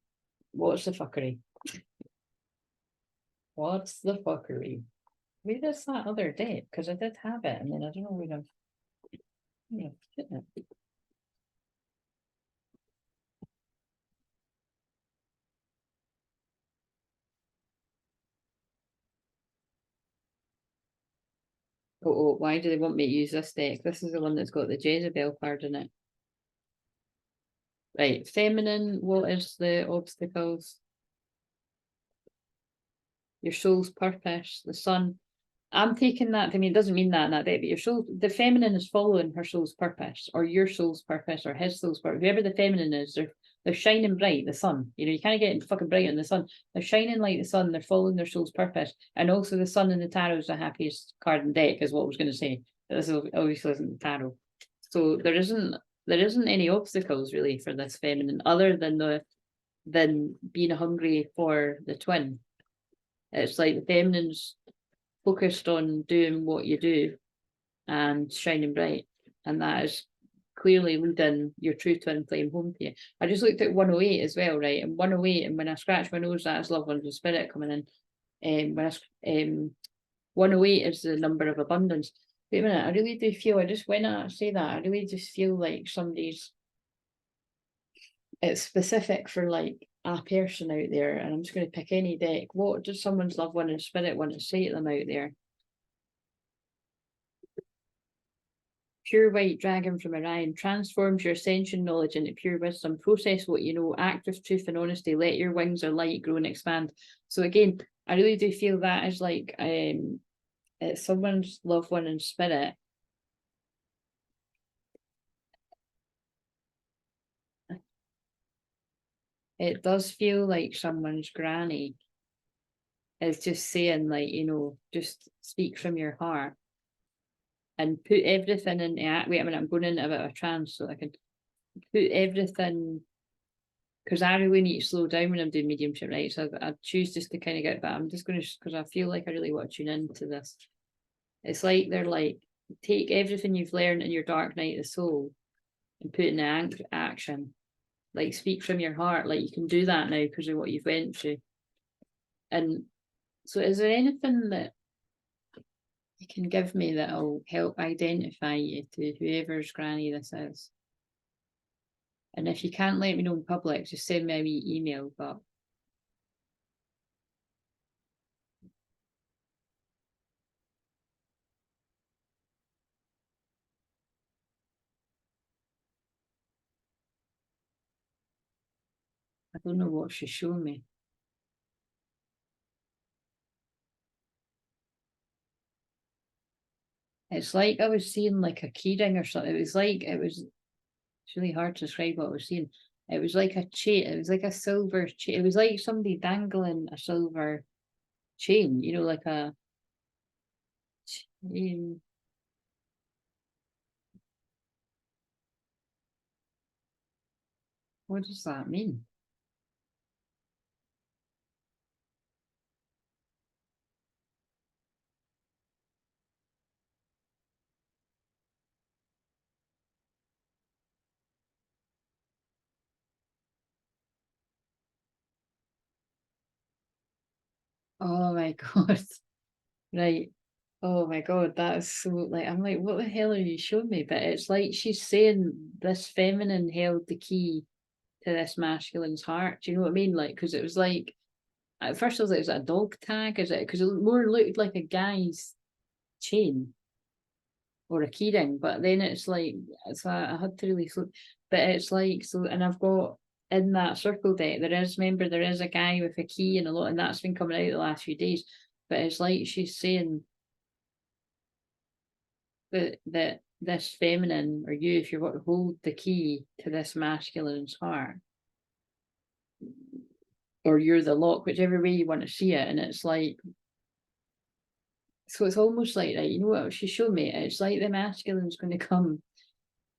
Speaker 1: What's the fuckery? What's the fuckery? Where is that other deck? Because I did have it, and then I don't know where I've put it. Oh, why do they want me to use this deck? This is the one that's got the Jezebel card in it. Right, feminine, what is the obstacles? Your soul's purpose, the sun. I'm taking that to mean, it doesn't mean that in that deck, but your soul, the feminine is following her soul's purpose, or your soul's purpose, or his soul's purpose. Whoever the feminine is, they're shining bright, the sun. You know, you can't get fucking bright in the sun. They're shining like the sun, they're following their soul's purpose. And also the sun in the tarot is the happiest card in the deck, is what I was going to say. But this obviously isn't the tarot. So there isn't any obstacles really for this feminine, other than being hungry for the twin. It's like the feminine's focused on doing what you do and shining bright, and that is clearly leading your true twin flame home to you. I just looked at 108 as well, right? And 108, and when I scratch my nose, that's love and spirit coming in. 108 is the number of abundance. Wait a minute, I really do feel, I just when I say that, I really just feel like it's specific for like a person out there, and I'm just going to pick any deck. What does someone's loved one and spirit want to say to them out there? Pure white dragon from Orion transforms your ascension knowledge into pure wisdom. Process what you know, act with truth and honesty. Let your wings of light grow and expand. So again, I really do feel that is like it's someone's loved one in spirit. It does feel like someone's granny is just saying, like, you know, just speak from your heart and put everything into act. Wait a minute, I'm going into a bit of a trance so I can put everything, because I really need to slow down when I'm doing mediumship, right? So I choose just to kind of get, but I'm just going to, because I feel like I really want to tune into this. It's like they're like, take everything you've learned in your dark night of the soul and put it into action. Like, speak from your heart. Like, you can do that now because of what you've went through. And so is there anything that you can give me that will help identify you to whoever's granny this is? And if you can't let me know in public, just send me a wee email, but I don't know what she's showing me. It's like I was seeing like a keyring or something. It's really hard to describe what I was seeing. It was like a chain, it was like a silver chain. It was like somebody dangling a silver chain, you know, like a chain. What does that mean? Oh my God. Right. Oh my God, that is so like I'm like, what the hell are you showing me? But it's like she's saying this feminine held the key to this masculine's heart. Do you know what I mean? Like, because it was like at first I was like, is it a dog tag? Is it because it more looked like a guy's chain or a keyring, but then it's like I had to really flip. But it's like so, and I've got in that circle deck remember there is a guy with a key and a lot, and that's been coming out the last few days. But it's like she's saying that this feminine or you, if you want to hold the key to this masculine's heart, or you're the lock, whichever way you want to see it, and it's like so it's almost like right, you know what she showed me? It's like the masculine's going to come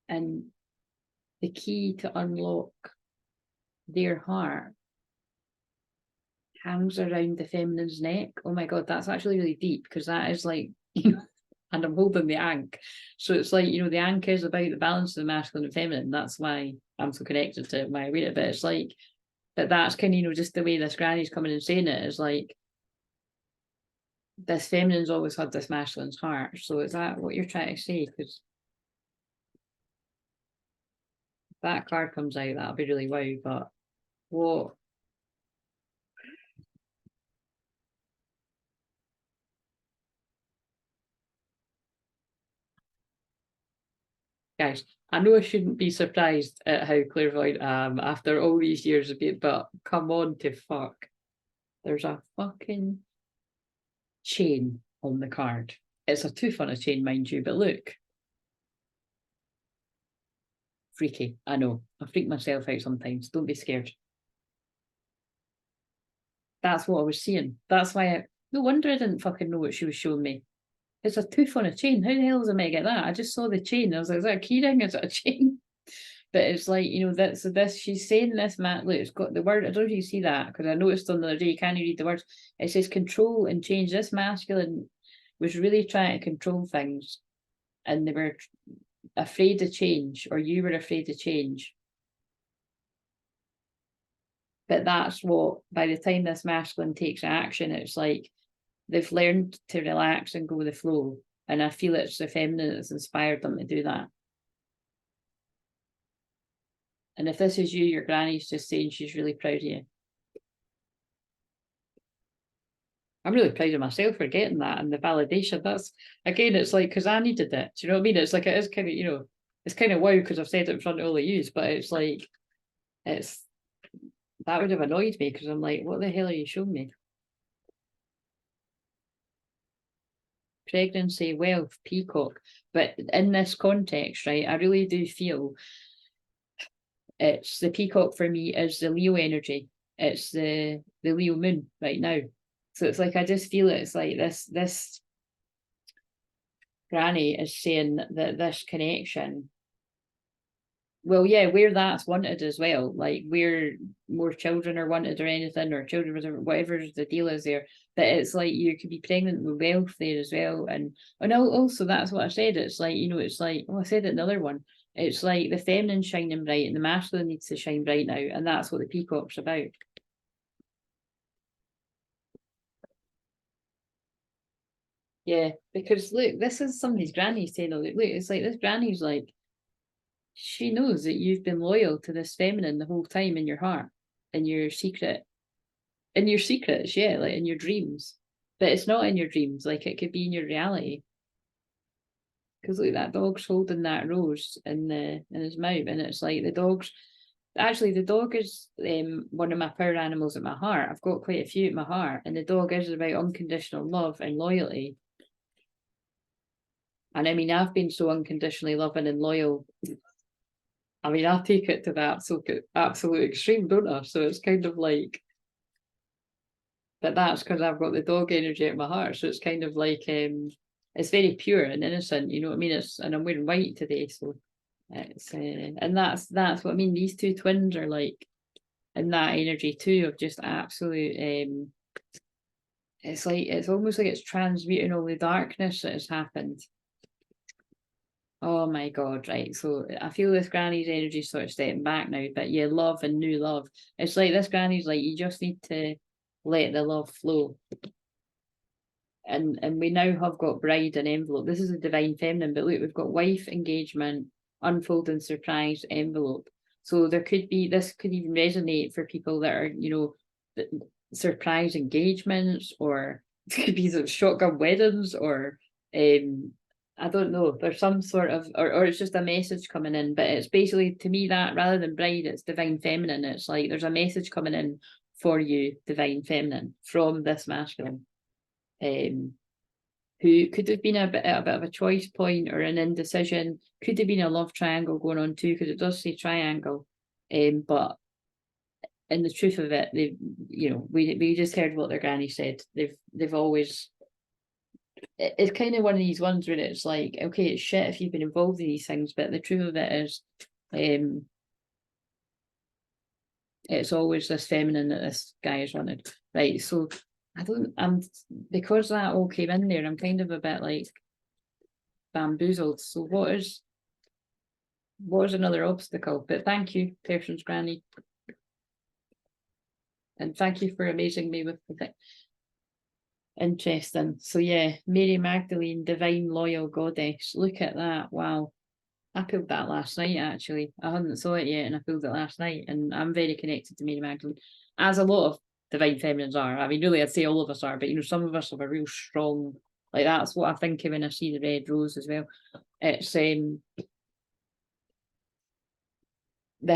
Speaker 1: and the key to unlock their heart hangs around the feminine's neck. Oh my God, that's actually really deep because that is like, you know, and I'm holding the ankh. So it's like, you know, the ankh is about the balance of the masculine and feminine. That's why I'm so connected to it when I read it. But it's like, but that's kind of, you know, just the way this granny's coming and saying it is like, this feminine's always had this masculine's heart. So is that what you're trying to say? Because that card comes out, that'll be really wow. But what? Guys, I know I shouldn't be surprised at how clairvoyant I am after all these years of it, but come on to fuck. There's a fucking chain on the card. It's a tooth on a chain, mind you, but look. Freaky, I know. I freak myself out sometimes. Don't be scared. That's what I was seeing. That's why no wonder I didn't fucking know what she was showing me. It's a tooth on a chain. How the hell is I meant to get that? I just saw the chain. I was like, is that a keyring? Is it a chain? But it's like, you know, that's so this she's saying this, Matt. Look, it's got the word. I don't know if you see that because I noticed on the other day, can you read the words? It says control and change. This masculine was really trying to control things and they were afraid to change, or you were afraid to change. But that's what, by the time this masculine takes action, it's like they've learned to relax and go with the flow. And I feel it's the feminine that's inspired them to do that. And if this is you, your granny's just saying she's really proud of you. I'm really proud of myself for getting that and the validation. That's again, it's like because I needed it. Do you know what I mean? It's like it is kind of, you know, it's kind of wow because I've said it in front of all of you, but it's like it's that would have annoyed me because I'm like, what the hell are you showing me? Pregnancy, wealth, peacock. But in this context, right, I really do feel it's the peacock for me is the Leo energy. It's the Leo moon right now. So it's like I just feel it's like this granny is saying that this connection, well, yeah, where that's wanted as well, like where more children are wanted or anything, or children, whatever the deal is there, that it's like you could be pregnant with wealth there as well. And also that's what I said. It's like, you know, it's like, oh, I said it in the other one. It's like the feminine shining bright and the masculine needs to shine bright now. And that's what the peacock's about. Yeah, because look, this is somebody's granny saying, oh, look, it's like this granny's like, she knows that you've been loyal to this feminine the whole time in your heart, in your secrets, yeah, like in your dreams. But it's not in your dreams, like it could be in your reality. Because look, that dog's holding that rose in his mouth, and it's like the dog is one of my power animals at my heart. I've got quite a few at my heart, and the dog is about unconditional love and loyalty. And I mean, I've been so unconditionally loving and loyal. I mean, I take it to the absolute extreme, don't I? So it's kind of like, but that's because I've got the dog energy at my heart. So it's kind of like, it's very pure and innocent, you know what I mean? And I'm wearing white today, so it's, and that's what I mean. These two twins are like in that energy too of just absolute, it's like, it's almost like it's transmuting all the darkness that has happened. Oh my God, right. So I feel this granny's energy sort of stepping back now, but yeah, love and new love. It's like this granny's like, you just need to let the love flow. And we now have got bride and envelope. This is a divine feminine, but look, we've got wife, engagement, unfolding surprise, envelope. So this could even resonate for people that are, you know, surprise engagements, or it could be sort of shotgun weddings, or I don't know, there's some sort of, or it's just a message coming in, but it's basically, to me, that rather than bride, it's divine feminine. It's like there's a message coming in for you, divine feminine, from this masculine, who could have been a bit of a choice point or an indecision, could have been a love triangle going on too, because it does say triangle, but in the truth of it, they, you know, we just heard what their granny said. They've always, it's kind of one of these ones where it's like, okay, it's shit if you've been involved in these things, but the truth of it is, it's always this feminine that this guy has wanted, right? So because that all came in there, I'm kind of a bit like bamboozled. So what is another obstacle? But thank you, person's granny, and thank you for amazing me with the thing. Interesting. So yeah, Mary Magdalene, divine loyal goddess. Look at that. Wow. I pulled that last night, actually. I hadn't saw it yet, and I pulled it last night, and I'm very connected to Mary Magdalene, as a lot of divine feminines are. I mean, really, I'd say all of us are, but you know, some of us have a real strong, like, that's what I think of when I see the red rose as well. It's the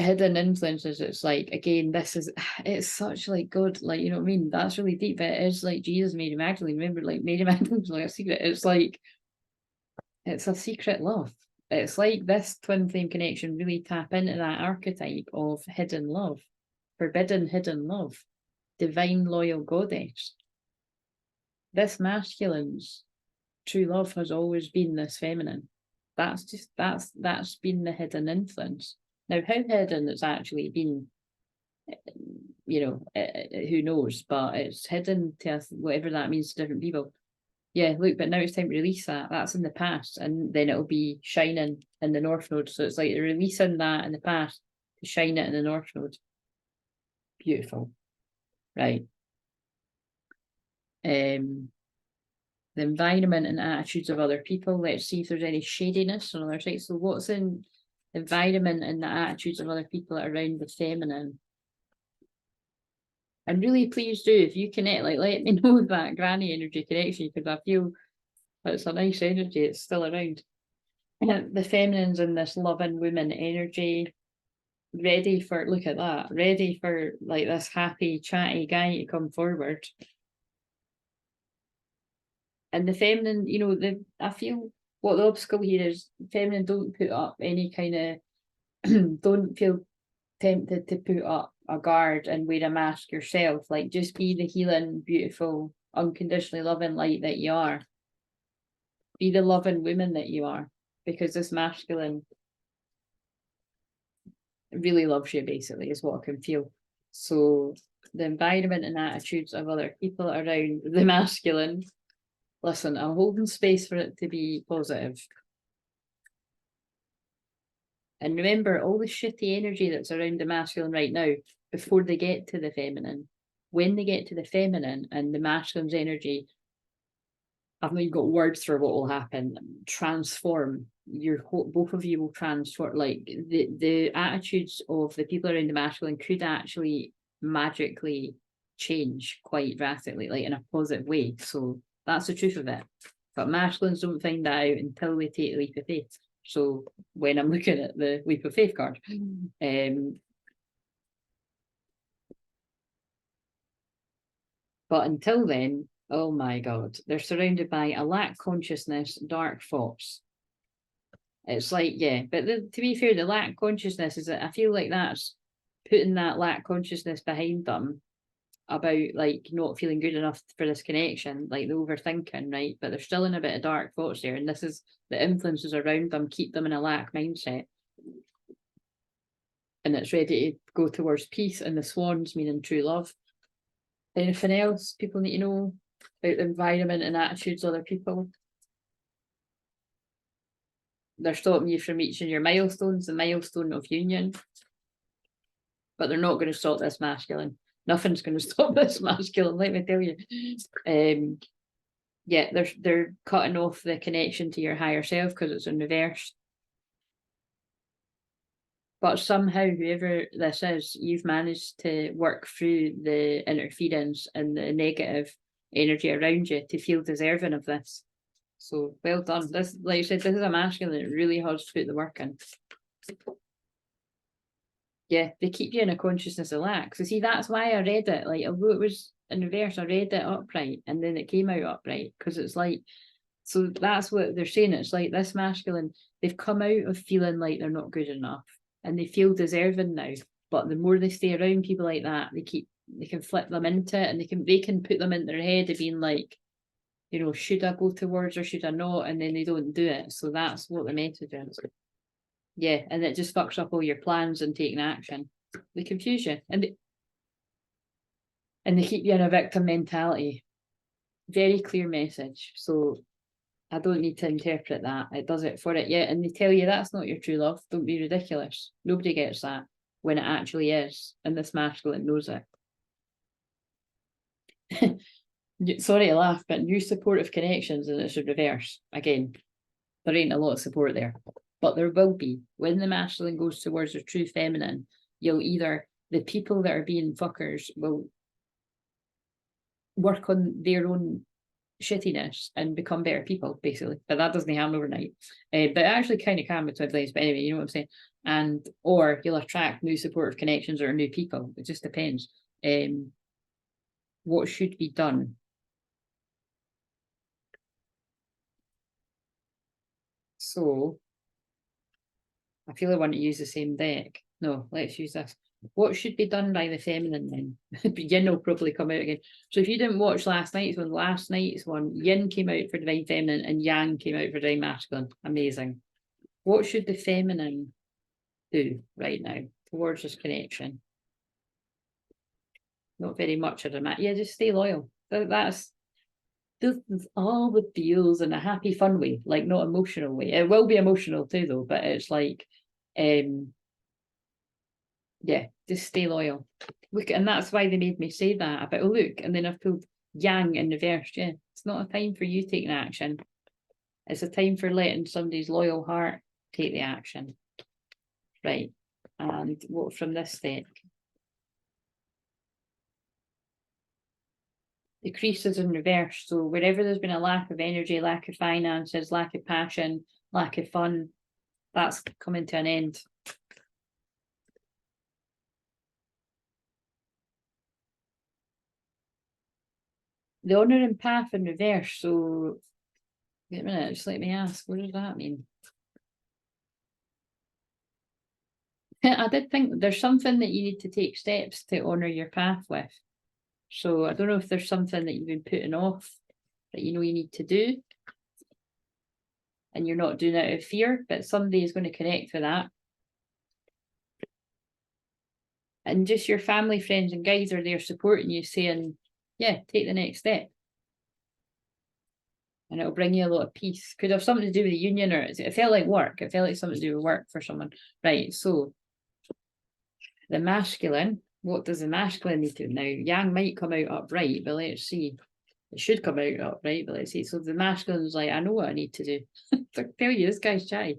Speaker 1: hidden influences. It's like, again, it's such like good, like, you know what I mean? That's really deep, but it is like Jesus, Mary Magdalene. Remember, like, Mary Magdalene's like a secret. It's like, it's a secret love. It's like this twin flame connection really tap into that archetype of hidden love, forbidden hidden love, divine loyal goddess. This masculine's true love has always been this feminine. That's been the hidden influence. Now, how hidden it's actually been, you know, who knows, but it's hidden to us, whatever that means to different people. Yeah, look, but now it's time to release that. That's in the past, and then it'll be shining in the North Node. So it's like they're releasing that in the past to shine it in the North Node. Beautiful. Right. The environment and attitudes of other people. Let's see if there's any shadiness on other sides. So what's in the environment and the attitudes of other people around the feminine? And really, please do, if you connect, like, let me know that granny energy connection, because I feel it's a nice energy. It's still around. The feminine's in this loving woman energy, ready for, look at that, ready for like this happy, chatty guy to come forward. And the feminine, you know, I feel what the obstacle here is, feminine don't put up any kind of, don't feel tempted to put up a guard and wear a mask yourself. Like, just be the healing, beautiful, unconditionally loving light that you are. Be the loving woman that you are, because this masculine really loves you, basically, is what I can feel. So the environment and attitudes of other people around the masculine, listen, I'm holding space for it to be positive. And remember, all the shitty energy that's around the masculine right now, before they get to the feminine, when they get to the feminine and the masculine's energy, I've not even got words for what will happen, transform. both of you will transfer, like the attitudes of the people around the masculine could actually magically change quite drastically, like in a positive way. So that's the truth of it. But masculines don't find that out until they take the leap of faith. So when I'm looking at the leap of faith card, but until then, oh my God, they're surrounded by a lack consciousness, dark thoughts. It's like, yeah, but to be fair, the lack consciousness is that I feel like that's putting that lack consciousness behind them about like not feeling good enough for this connection, like the overthinking, right? But they're still in a bit of dark thoughts there, and this is the influences around them keep them in a lack mindset. And it's ready to go towards peace, and the swans meaning true love. Anything else people need to know about the environment and attitudes of other people? They're stopping you from reaching your milestones, the milestone of union. But they're not going to stop this masculine. Nothing's going to stop this masculine, let me tell you. Yeah, they're cutting off the connection to your higher self because it's in reverse. But somehow, whoever this is, you've managed to work through the interference and the negative energy around you to feel deserving of this. So well done. This, like I said, this is a masculine that really has to put the work in. Yeah, they keep you in a consciousness of lack. So see, that's why I read it. Like, although it was in reverse, I read it upright and then it came out upright. Because it's like, so that's what they're saying. It's like this masculine, they've come out of feeling like they're not good enough and they feel deserving now. But the more they stay around people like that, they can flip them into it, and they can put them in their head of being like, you know, should I go towards or should I not? And then they don't do it. So that's what the message is. Yeah, and it just fucks up all your plans and taking action. They confuse you, and they keep you in a victim mentality. Very clear message. So I don't need to interpret that. It does it for it. Yeah, and they tell you that's not your true love. Don't be ridiculous. Nobody gets that when it actually is, and this masculine knows it. Sorry to laugh, but new supportive connections, and it's a reverse. Again, there ain't a lot of support there. But there will be. When the masculine goes towards the true feminine, you'll either, the people that are being fuckers will work on their own shittiness and become better people, basically. But that doesn't happen overnight. But it actually kind of can with twin flames. But anyway, you know what I'm saying? And or you'll attract new supportive connections or new people. It just depends. What should be done? So I feel I want to use the same deck. No, let's use this. What should be done by the feminine then? Yin will probably come out again. So if you didn't watch last night's one, Yin came out for Divine Feminine and Yang came out for Divine Masculine. Amazing. What should the feminine do right now towards this connection? Not very much of a yeah, just stay loyal. That's all the feels in a happy, fun way, like not emotional way. It will be emotional too, though, but it's like, yeah, just stay loyal. Look, and that's why they made me say that about, oh, look, and then I've pulled Yang in reverse. Yeah, it's not a time for you taking action. It's a time for letting somebody's loyal heart take the action. Right. And what from this deck? The crease is in reverse. So wherever there's been a lack of energy, lack of finances, lack of passion, lack of fun, that's coming to an end. The honouring path in reverse. So wait a minute, just let me ask, what does that mean? I did think there's something that you need to take steps to honour your path with. So I don't know if there's something that you've been putting off that you know you need to do, and you're not doing it out of fear, but somebody is going to connect with that. And just your family, friends and guides are there supporting you, saying, yeah, take the next step. And it'll bring you a lot of peace. Could have something to do with the union, or it felt like work. It felt like something to do with work for someone. Right, so the masculine, what does the masculine need to do? Now, Yang might come out upright, but let's see. It should come out upright, but let's see. So the masculine's like, I know what I need to do. I tell you, this guy's chatty.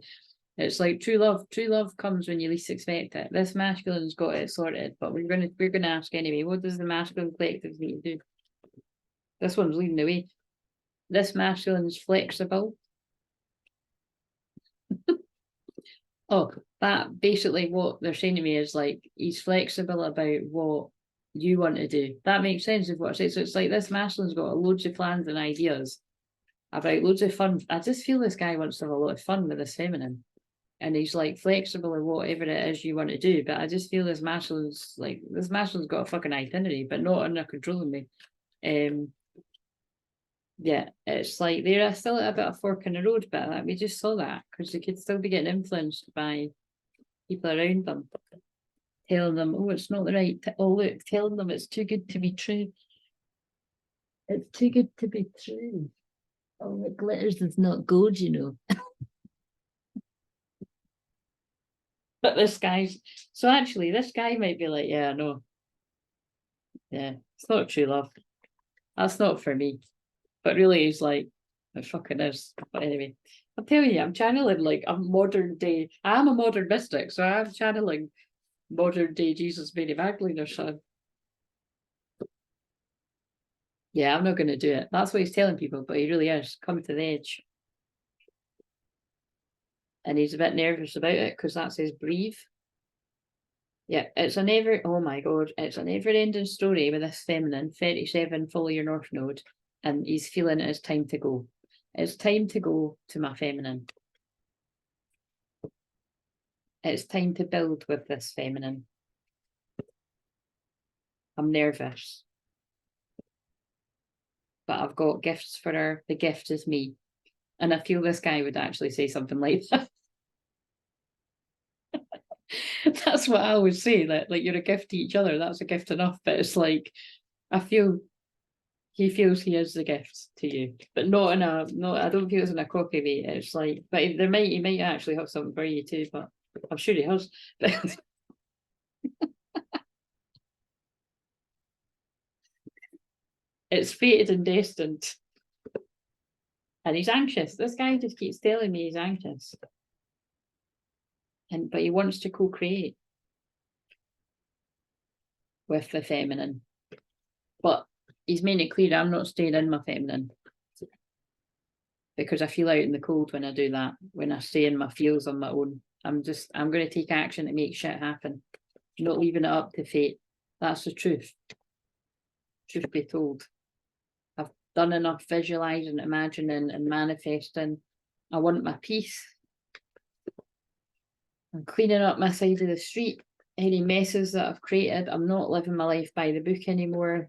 Speaker 1: It's like true love. True love comes when you least expect it. This masculine's got it sorted, but we're gonna ask anyway. What does the masculine collective need to do? This one's leading the way. This masculine's flexible. Oh, that basically what they're saying to me is like he's flexible about what you want to do. That makes sense of what I say. So it's like this masculine's got loads of plans and ideas about loads of fun. I just feel this guy wants to have a lot of fun with this feminine. And he's like flexible in whatever it is you want to do. But I just feel this masculine's got a fucking itinerary, but not under controlling me. Yeah, it's like they're still at a bit of fork in the road, but like, we just saw that because they could still be getting influenced by people around them, telling them, oh, it's not the right, oh, look, telling them it's too good to be true. It's too good to be true. Oh, it glitters is not gold, you know. But this guy's, so actually, this guy might be like, yeah, no. Yeah, it's not true love. That's not for me. But really, he's like, it fucking is. But anyway, I'm telling you, I'm channeling like a modern day. I'm a modern mystic, so I'm channeling modern day Jesus Mary Magdalene or something. Yeah, I'm not going to do it. That's what he's telling people, but he really is coming to the edge. And he's a bit nervous about it because that says breathe. Yeah, it's a never, oh my God, it's a never ending story with this feminine, 37, follow your North Node. And he's feeling it's time to go. It's time to go to my feminine. It's time to build with this feminine. I'm nervous. But I've got gifts for her. The gift is me. And I feel this guy would actually say something like that. That's what I always say, that like you're a gift to each other. That's a gift enough. But it's like, I feel he feels he is the gift to you, but not in a, no, I don't feel it's in a cocky way. It's like, but he might actually have something for you too, but I'm sure he has. It's fated and destined. And he's anxious. This guy just keeps telling me he's anxious. But he wants to co-create with the feminine. But he's made it clear I'm not staying in my feminine. Because I feel out in the cold when I do that. When I stay in my feels on my own. I'm going to take action to make shit happen. Not leaving it up to fate. That's the truth. Truth be told. I've done enough visualizing, imagining and manifesting. I want my peace. I'm cleaning up my side of the street. Any messes that I've created. I'm not living my life by the book anymore.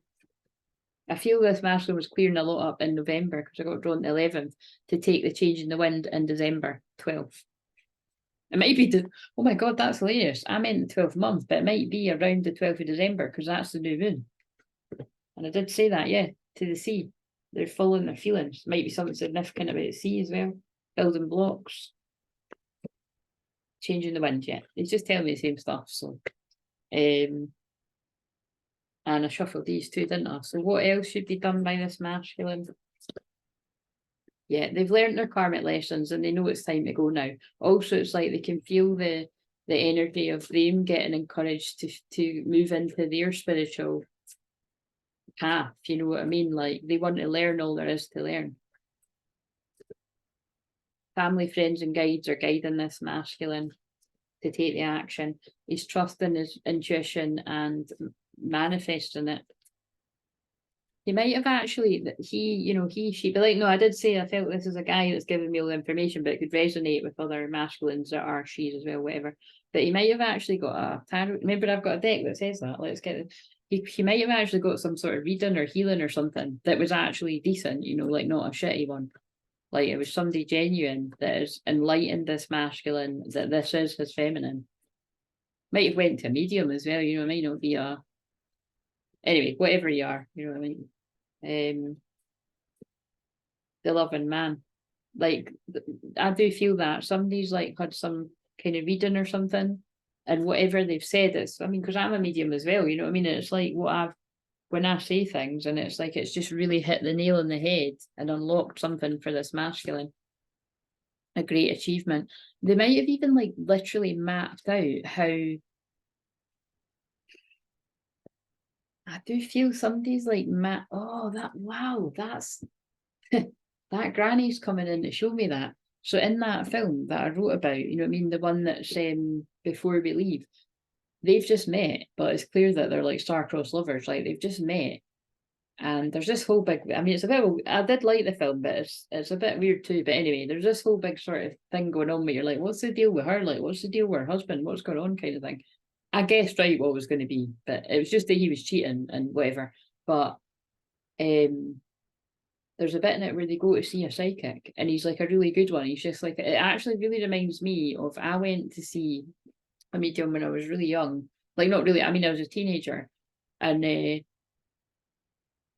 Speaker 1: I feel this masculine was clearing a lot up in November because I got drawn to 11th to take the change in the wind in December 12th. It might be, oh my God, that's hilarious. I meant the 12th month, but it might be around the 12th of December because that's the new moon. And I did say that, yeah, to the sea. They're following their feelings. Might be something significant about the sea as well. Building blocks. Changing the wind, yeah. He's just telling me the same stuff, so. And I shuffled these two, didn't I? So what else should be done by this masculine? Yeah, they've learned their karmic lessons and they know it's time to go now. Also, it's like they can feel the energy of them getting encouraged to move into their spiritual path, you know what I mean? Like they want to learn all there is to learn. Family, friends and guides are guiding this masculine to take the action. He's trusting his intuition and manifesting it. He might have actually, she'd be like, no, I did say I felt this is a guy that's giving me all the information, but it could resonate with other masculines that are she's as well, whatever. But he might have actually got a tarot. Remember, I've got a deck that says that. Let's get it. He might have actually got some sort of reading or healing or something that was actually decent, like not a shitty one. Like it was somebody genuine that has enlightened this masculine that this is his feminine. Might have went to a medium as well, it might not be a. Anyway, whatever you are, you know what I mean? The loving man. Like, I do feel that somebody's like had some kind of reading or something, and whatever they've said is, because I'm a medium as well, you know what I mean? It's like what when I say things, and it's like it's just really hit the nail on the head and unlocked something for this masculine. A great achievement. They might have even like literally mapped out how I do feel somebody's like oh that wow, that's that granny's coming in to show me that. So in that film that I wrote about, you know what I mean, the one that's Before We Leave, they've just met, but it's clear that they're like star-crossed lovers, like they've just met. And there's this whole big, I mean, it's a bit, I did like the film, but it's a bit weird too. But anyway, there's this whole big sort of thing going on where you're like, what's the deal with her? Like, what's the deal with her husband? What's going on kind of thing. I guessed right what it was going to be, but it was just that he was cheating and whatever. But there's a bit in it where they go to see a psychic and he's like a really good one. He's just like, it actually really reminds me of, I went to see a medium when I was really young. Like, not really, I mean, I was a teenager. And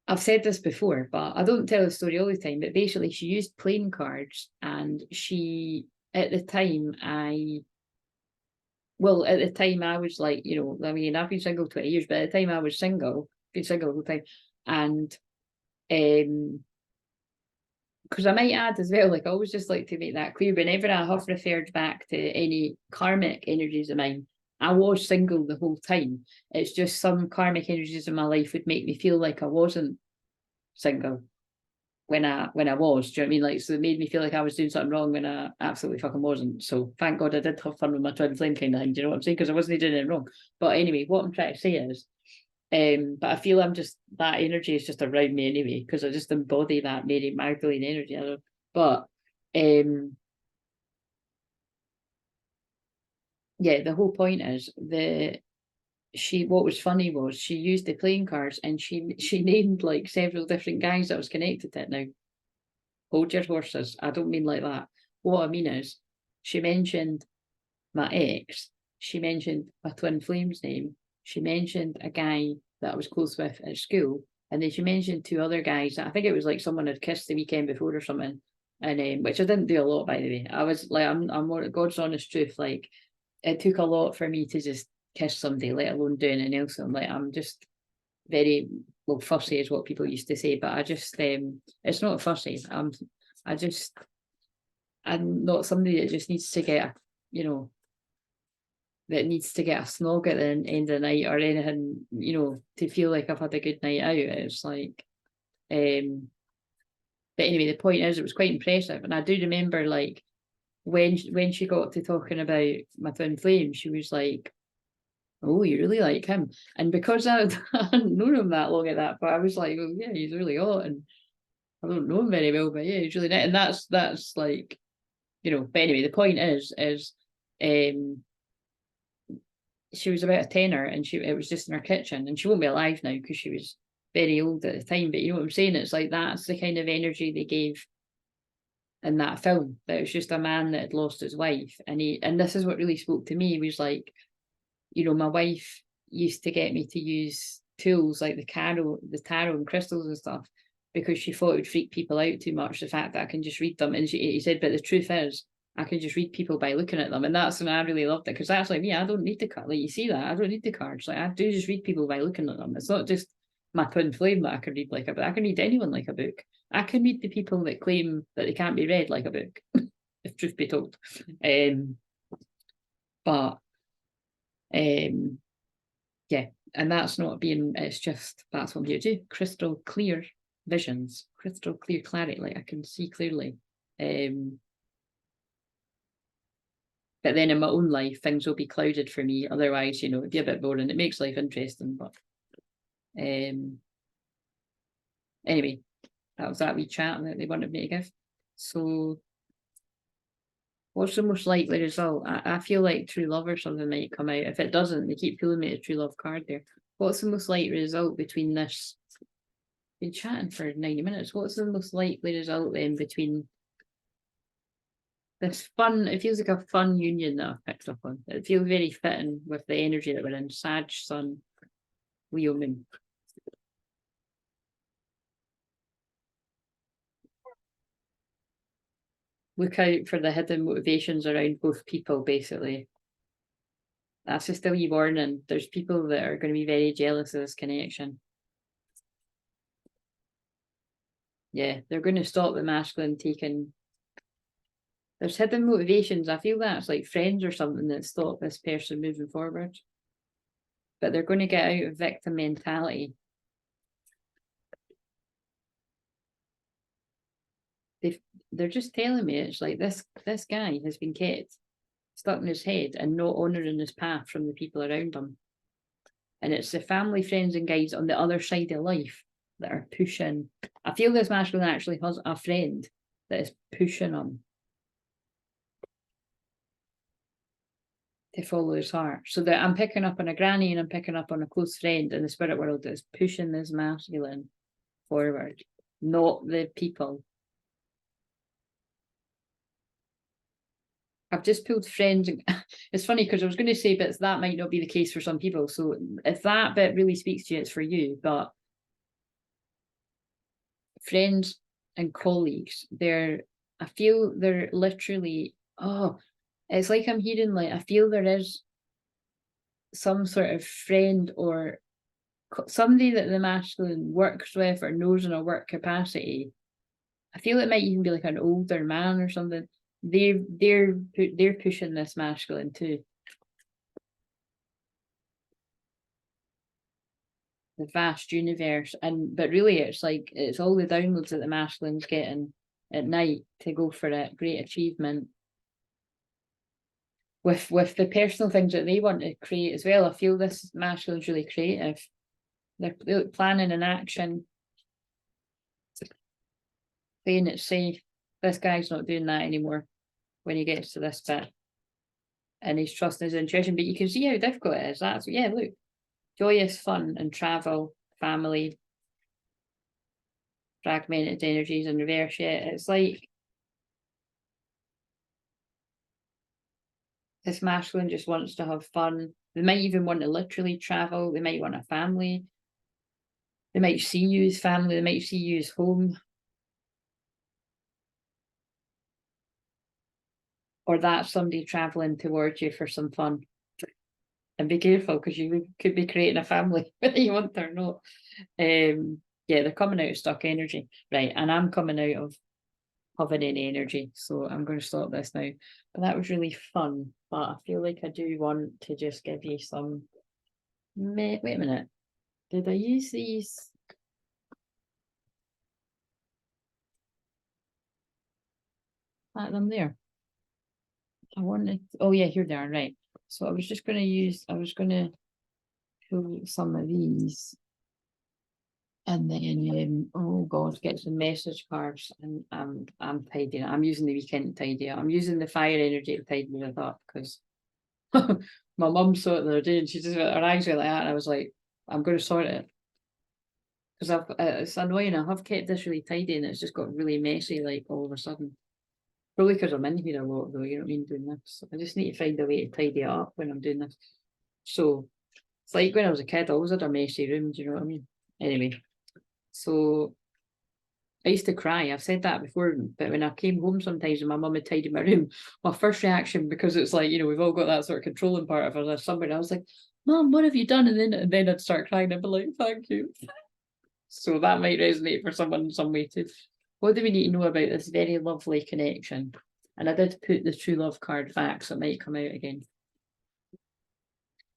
Speaker 1: I've said this before, but I don't tell the story all the time, but basically she used playing cards, and she, at the time I was like, you know, I mean, I've been single 20 years, but at the time I was single, been single all the time. And because I might add as well, like I always just like to make that clear, whenever I have referred back to any karmic energies of mine, I was single the whole time. It's just some karmic energies in my life would make me feel like I wasn't single when I was. Do you know what I mean? Like, so it made me feel like I was doing something wrong when I absolutely fucking wasn't. So thank God I did have fun with my twin flame kind of thing. Do you know what I'm saying? Because I wasn't doing it wrong. But anyway, what I'm trying to say is, but I feel I'm just, that energy is just around me anyway, because I just embody that Mary Magdalene energy. I don't know. But yeah, the whole point is what was funny was she used the playing cards and she named like several different guys that was connected to it. Now, hold your horses. I don't mean like that. What I mean is, she mentioned my ex, she mentioned my twin flame's name, she mentioned a guy that I was close with at school, and then she mentioned two other guys that I think it was like someone had kissed the weekend before or something, and which I didn't do a lot, by the way. I was like, I'm more God's honest truth, like it took a lot for me to just kiss somebody, let alone do anything else. I'm just very, well, fussy is what people used to say, but I just it's not fussy. I'm not somebody that just needs to get, you know, that needs to get a snog at the end of the night or anything, you know, to feel like I've had a good night out. It's like, but anyway, the point is, it was quite impressive, and I do remember like when she got to talking about my twin flame, she was like, oh, you really like him. And because I hadn't known him that long at that point, I was like, well, yeah, he's really hot, and I don't know him very well, but yeah, he's really nice. And that's like, you know, but anyway, the point is she was about a tenner, and it was just in her kitchen, and she won't be alive now because she was very old at the time, but you know what I'm saying? It's like, that's the kind of energy they gave in that film, that it was just a man that had lost his wife, and this is what really spoke to me, was like, you know, my wife used to get me to use tools like the tarot and crystals and stuff, because she thought it would freak people out too much, the fact that I can just read them. And he said, but the truth is, I can just read people by looking at them. And that's when I really loved it, because that's like me, I don't need the card. Like, you see that? I don't need the cards. Like, I do just read people by looking at them. It's not just my twin flame that I can read like a book. I can read anyone like a book. I can read the people that claim that they can't be read like a book, if truth be told. But yeah, and that's not being, it's just, that's what I'm here to do. Crystal clear visions, crystal clear clarity, like I can see clearly. But then in my own life, things will be clouded for me. Otherwise, you know, it'd be a bit boring. It makes life interesting, but anyway, that was that wee chat that they wanted me to give. So what's the most likely result? I feel like true love or something might come out. If it doesn't, they keep pulling me a true love card there. What's the most likely result between this? Been chatting for 90 minutes. What's the most likely result then between this fun? It feels like a fun union that I've picked up on. It feels very fitting with the energy that we're in. Sag, Sun, Leo, Moon. Look out for the hidden motivations around both people, basically. That's just a wee warning. There's people that are going to be very jealous of this connection. Yeah, they're going to stop the masculine taking. There's hidden motivations. I feel that's like friends or something that stop this person moving forward. But they're going to get out of victim mentality. They're just telling me it's like this guy has been kept stuck in his head and not honouring his path from the people around him. And it's the family, friends and guides on the other side of life that are pushing. I feel this masculine actually has a friend that is pushing him to follow his heart. So that I'm picking up on a granny and I'm picking up on a close friend in the spirit world that's pushing this masculine forward, not the people. I've just pulled friends. It's funny because I was going to say bits that might not be the case for some people. So if that bit really speaks to you, it's for you. But friends and colleagues, I feel they're literally, it's like I'm hearing, like, I feel there is some sort of friend or somebody that the masculine works with or knows in a work capacity. I feel it might even be like an older man or something. They're pushing this masculine too. The vast universe, but really it's like it's all the downloads that the masculine's getting at night to go for a great achievement. With the personal things that they want to create as well. I feel this masculine's really creative. They're planning an action, playing it safe. This guy's not doing that anymore when he gets to this bit. And he's trusting his intuition, but you can see how difficult it is. That's, yeah, look, joyous fun and travel, family, fragmented energies in reverse. Yeah, it's like this masculine just wants to have fun. They might even want to literally travel. They might want a family. They might see you as family. They might see you as home. Or that's somebody traveling towards you for some fun. And be careful because you could be creating a family whether you want to or not. Yeah, they're coming out of stuck energy. Right, and I'm coming out of having any energy. So I'm going to stop this now. But that was really fun. But I feel like I do want to just give you some... Wait a minute. Did I use these? At them there. I wanted... Oh yeah, here they are, right. So I was just going to use... I was going to pull some of these. And then, oh God, get some message cards, and I'm tidying. I'm using the weekend to tidy up. I'm using the fire energy to tidy it up because my mum saw it the other day and she just her eyes were like that, and I was like, I'm going to sort it because it's annoying. I have kept this really tidy and it's just got really messy like all of a sudden. Probably because I'm in here a lot though. You know what I mean? Doing this, I just need to find a way to tidy it up when I'm doing this. So it's like when I was a kid, I always had a messy room. Do you know what I mean? Anyway. So I used to cry. I've said that before, but when I came home sometimes and my mum had tidied my room, my first reaction, because it's like, you know, we've all got that sort of controlling part of us as somebody, I was like, Mum, what have you done? And then I'd start crying and be like, thank you. So that might resonate for someone in some way too. What do we need to know about this very lovely connection? And I did put the true love card back, so it might come out again.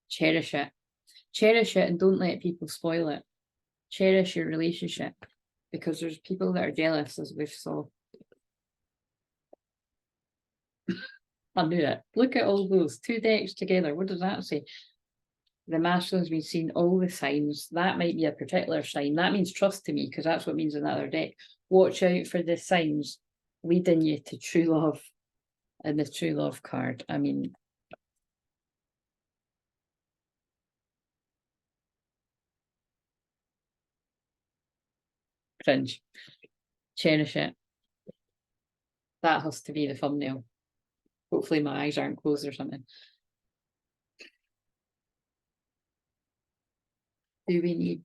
Speaker 1: Cherish it. Cherish it and don't let people spoil it. Cherish your relationship because there's people that are jealous, as we've saw. I knew it. Look at all those 2 decks together. What does that say? The masculine's been seeing all the signs. That might be a particular sign. That means trust to me because that's what it means in that other deck. Watch out for the signs leading you to true love in the true love card. I mean, cringe. Cherish it. That has to be the thumbnail. Hopefully my eyes aren't closed or something. Do we need...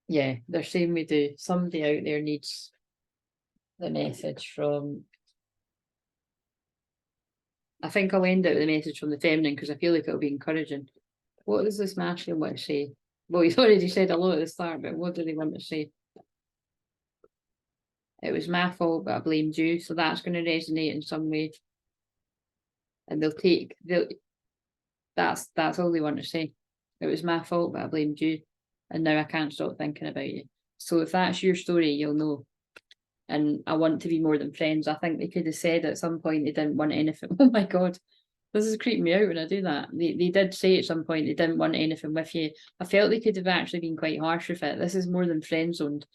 Speaker 1: Yeah, they're saying we do. Somebody out there needs the message from... I think I'll end it with a message from the feminine because I feel like it'll be encouraging. What does this masculine want to say? Well, he's already said a lot at the start, but what do they want to say? It was my fault, but I blamed you. So that's going to resonate in some way. And that's all they want to say. It was my fault, but I blamed you. And now I can't stop thinking about you. So if that's your story, you'll know. And I want to be more than friends. I think they could have said at some point they didn't want anything. Oh my God, this is creeping me out when I do that. They did say at some point they didn't want anything with you. I felt they could have actually been quite harsh with it. This is more than friend zoned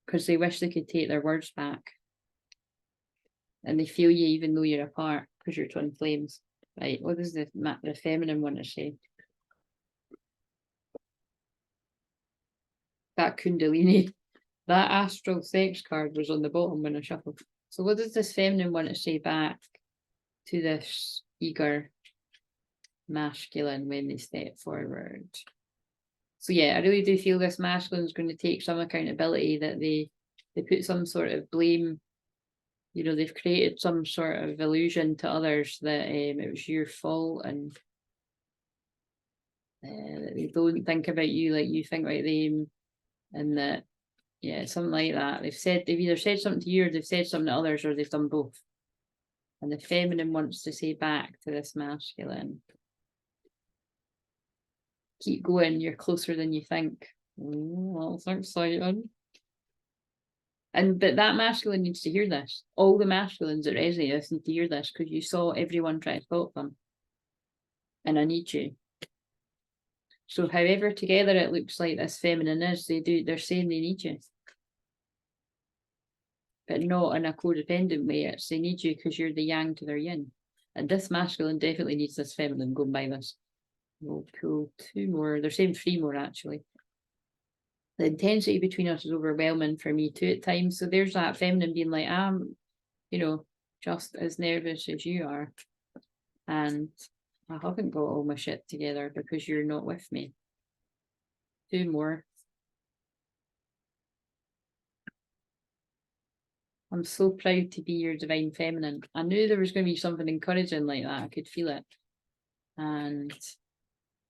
Speaker 1: because they wish they could take their words back. And they feel you even though you're apart because you're twin flames. Right, what does the feminine want to say? That Kundalini, that astral sex card was on the bottom when I shuffled. So what does this feminine want to say back to this eager masculine when they step forward? So yeah, I really do feel this masculine is going to take some accountability, that they put some sort of blame. You know, they've created some sort of illusion to others that it was your fault, and that they don't think about you like you think about them, and that, yeah, something like that. They've either said something to you, or they've said something to others, or they've done both. And the feminine wants to say back to this masculine, keep going, you're closer than you think. Oh, that's exciting. But that masculine needs to hear this. All the masculines that resonate with need to hear this, because you saw everyone try to stop them. And I need you. So however together it looks like this feminine is, they're saying they need you. But not in a codependent way. It's they need you because you're the yang to their yin. And this masculine definitely needs this feminine going by this. We'll pull 2 more. They're saying 3 more actually. The intensity between us is overwhelming for me too at times. So there's that feminine being like, I'm, you know, just as nervous as you are. And I haven't got all my shit together because you're not with me. 2 more. I'm so proud to be your divine feminine. I knew there was going to be something encouraging like that. I could feel it. And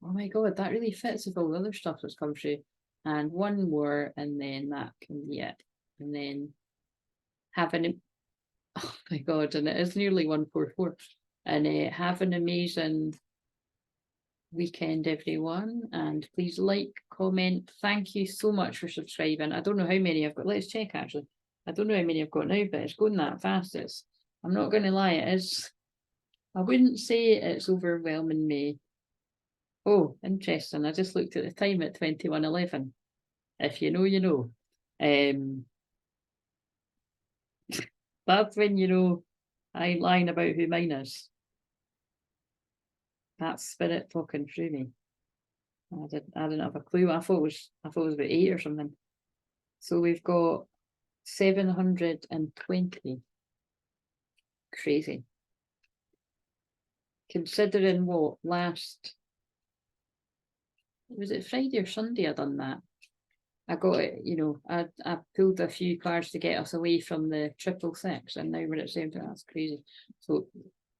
Speaker 1: oh my God, that really fits with all the other stuff that's come through. And 1 more, and then that can be it. And then having, oh my God, and it is nearly 144. And have an amazing weekend, everyone. And please like, comment. Thank you so much for subscribing. I don't know how many I've got. Let's check actually. I don't know how many I've got now, but it's going that fast. I'm not going to lie, it is. I wouldn't say it's overwhelming me. Oh, interesting. I just looked at the time at 21:11. If you know, you know. That's when you know I ain't lying about who mine is. That's spirit talking through me. I didn't have a clue. I thought it was about 8 or something. So we've got 720. Crazy. Considering what last, was it Friday or Sunday I done that? I got it, you know, I pulled a few cards to get us away from the 666, and now we're at 70. That's crazy. So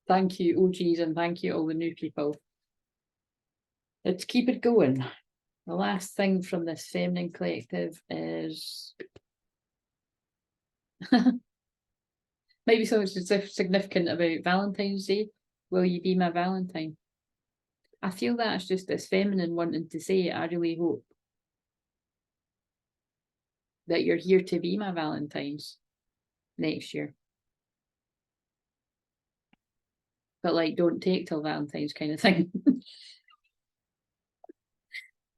Speaker 1: thank you, OGs, and thank you all the new people. Let's keep it going. The last thing from this feminine collective is maybe something significant about Valentine's Day. Will you be my Valentine? I feel that's just this feminine wanting to say, I really hope that you're here to be my Valentine's next year. But like, don't take till Valentine's kind of thing.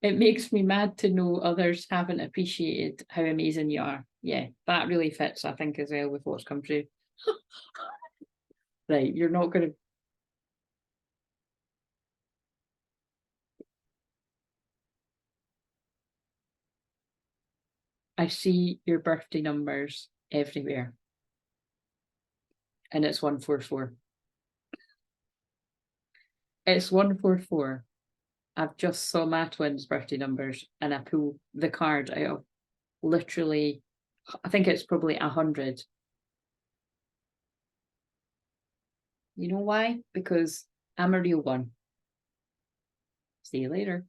Speaker 1: It makes me mad to know others haven't appreciated how amazing you are. Yeah, that really fits, I think, as well with what's come through. Right, you're not going to... I see your birthday numbers everywhere. And it's 144. It's 144. I've just saw my twins' birthday numbers and I pull the card out of literally, I think it's probably 100. You know why? Because I'm a real one. See you later.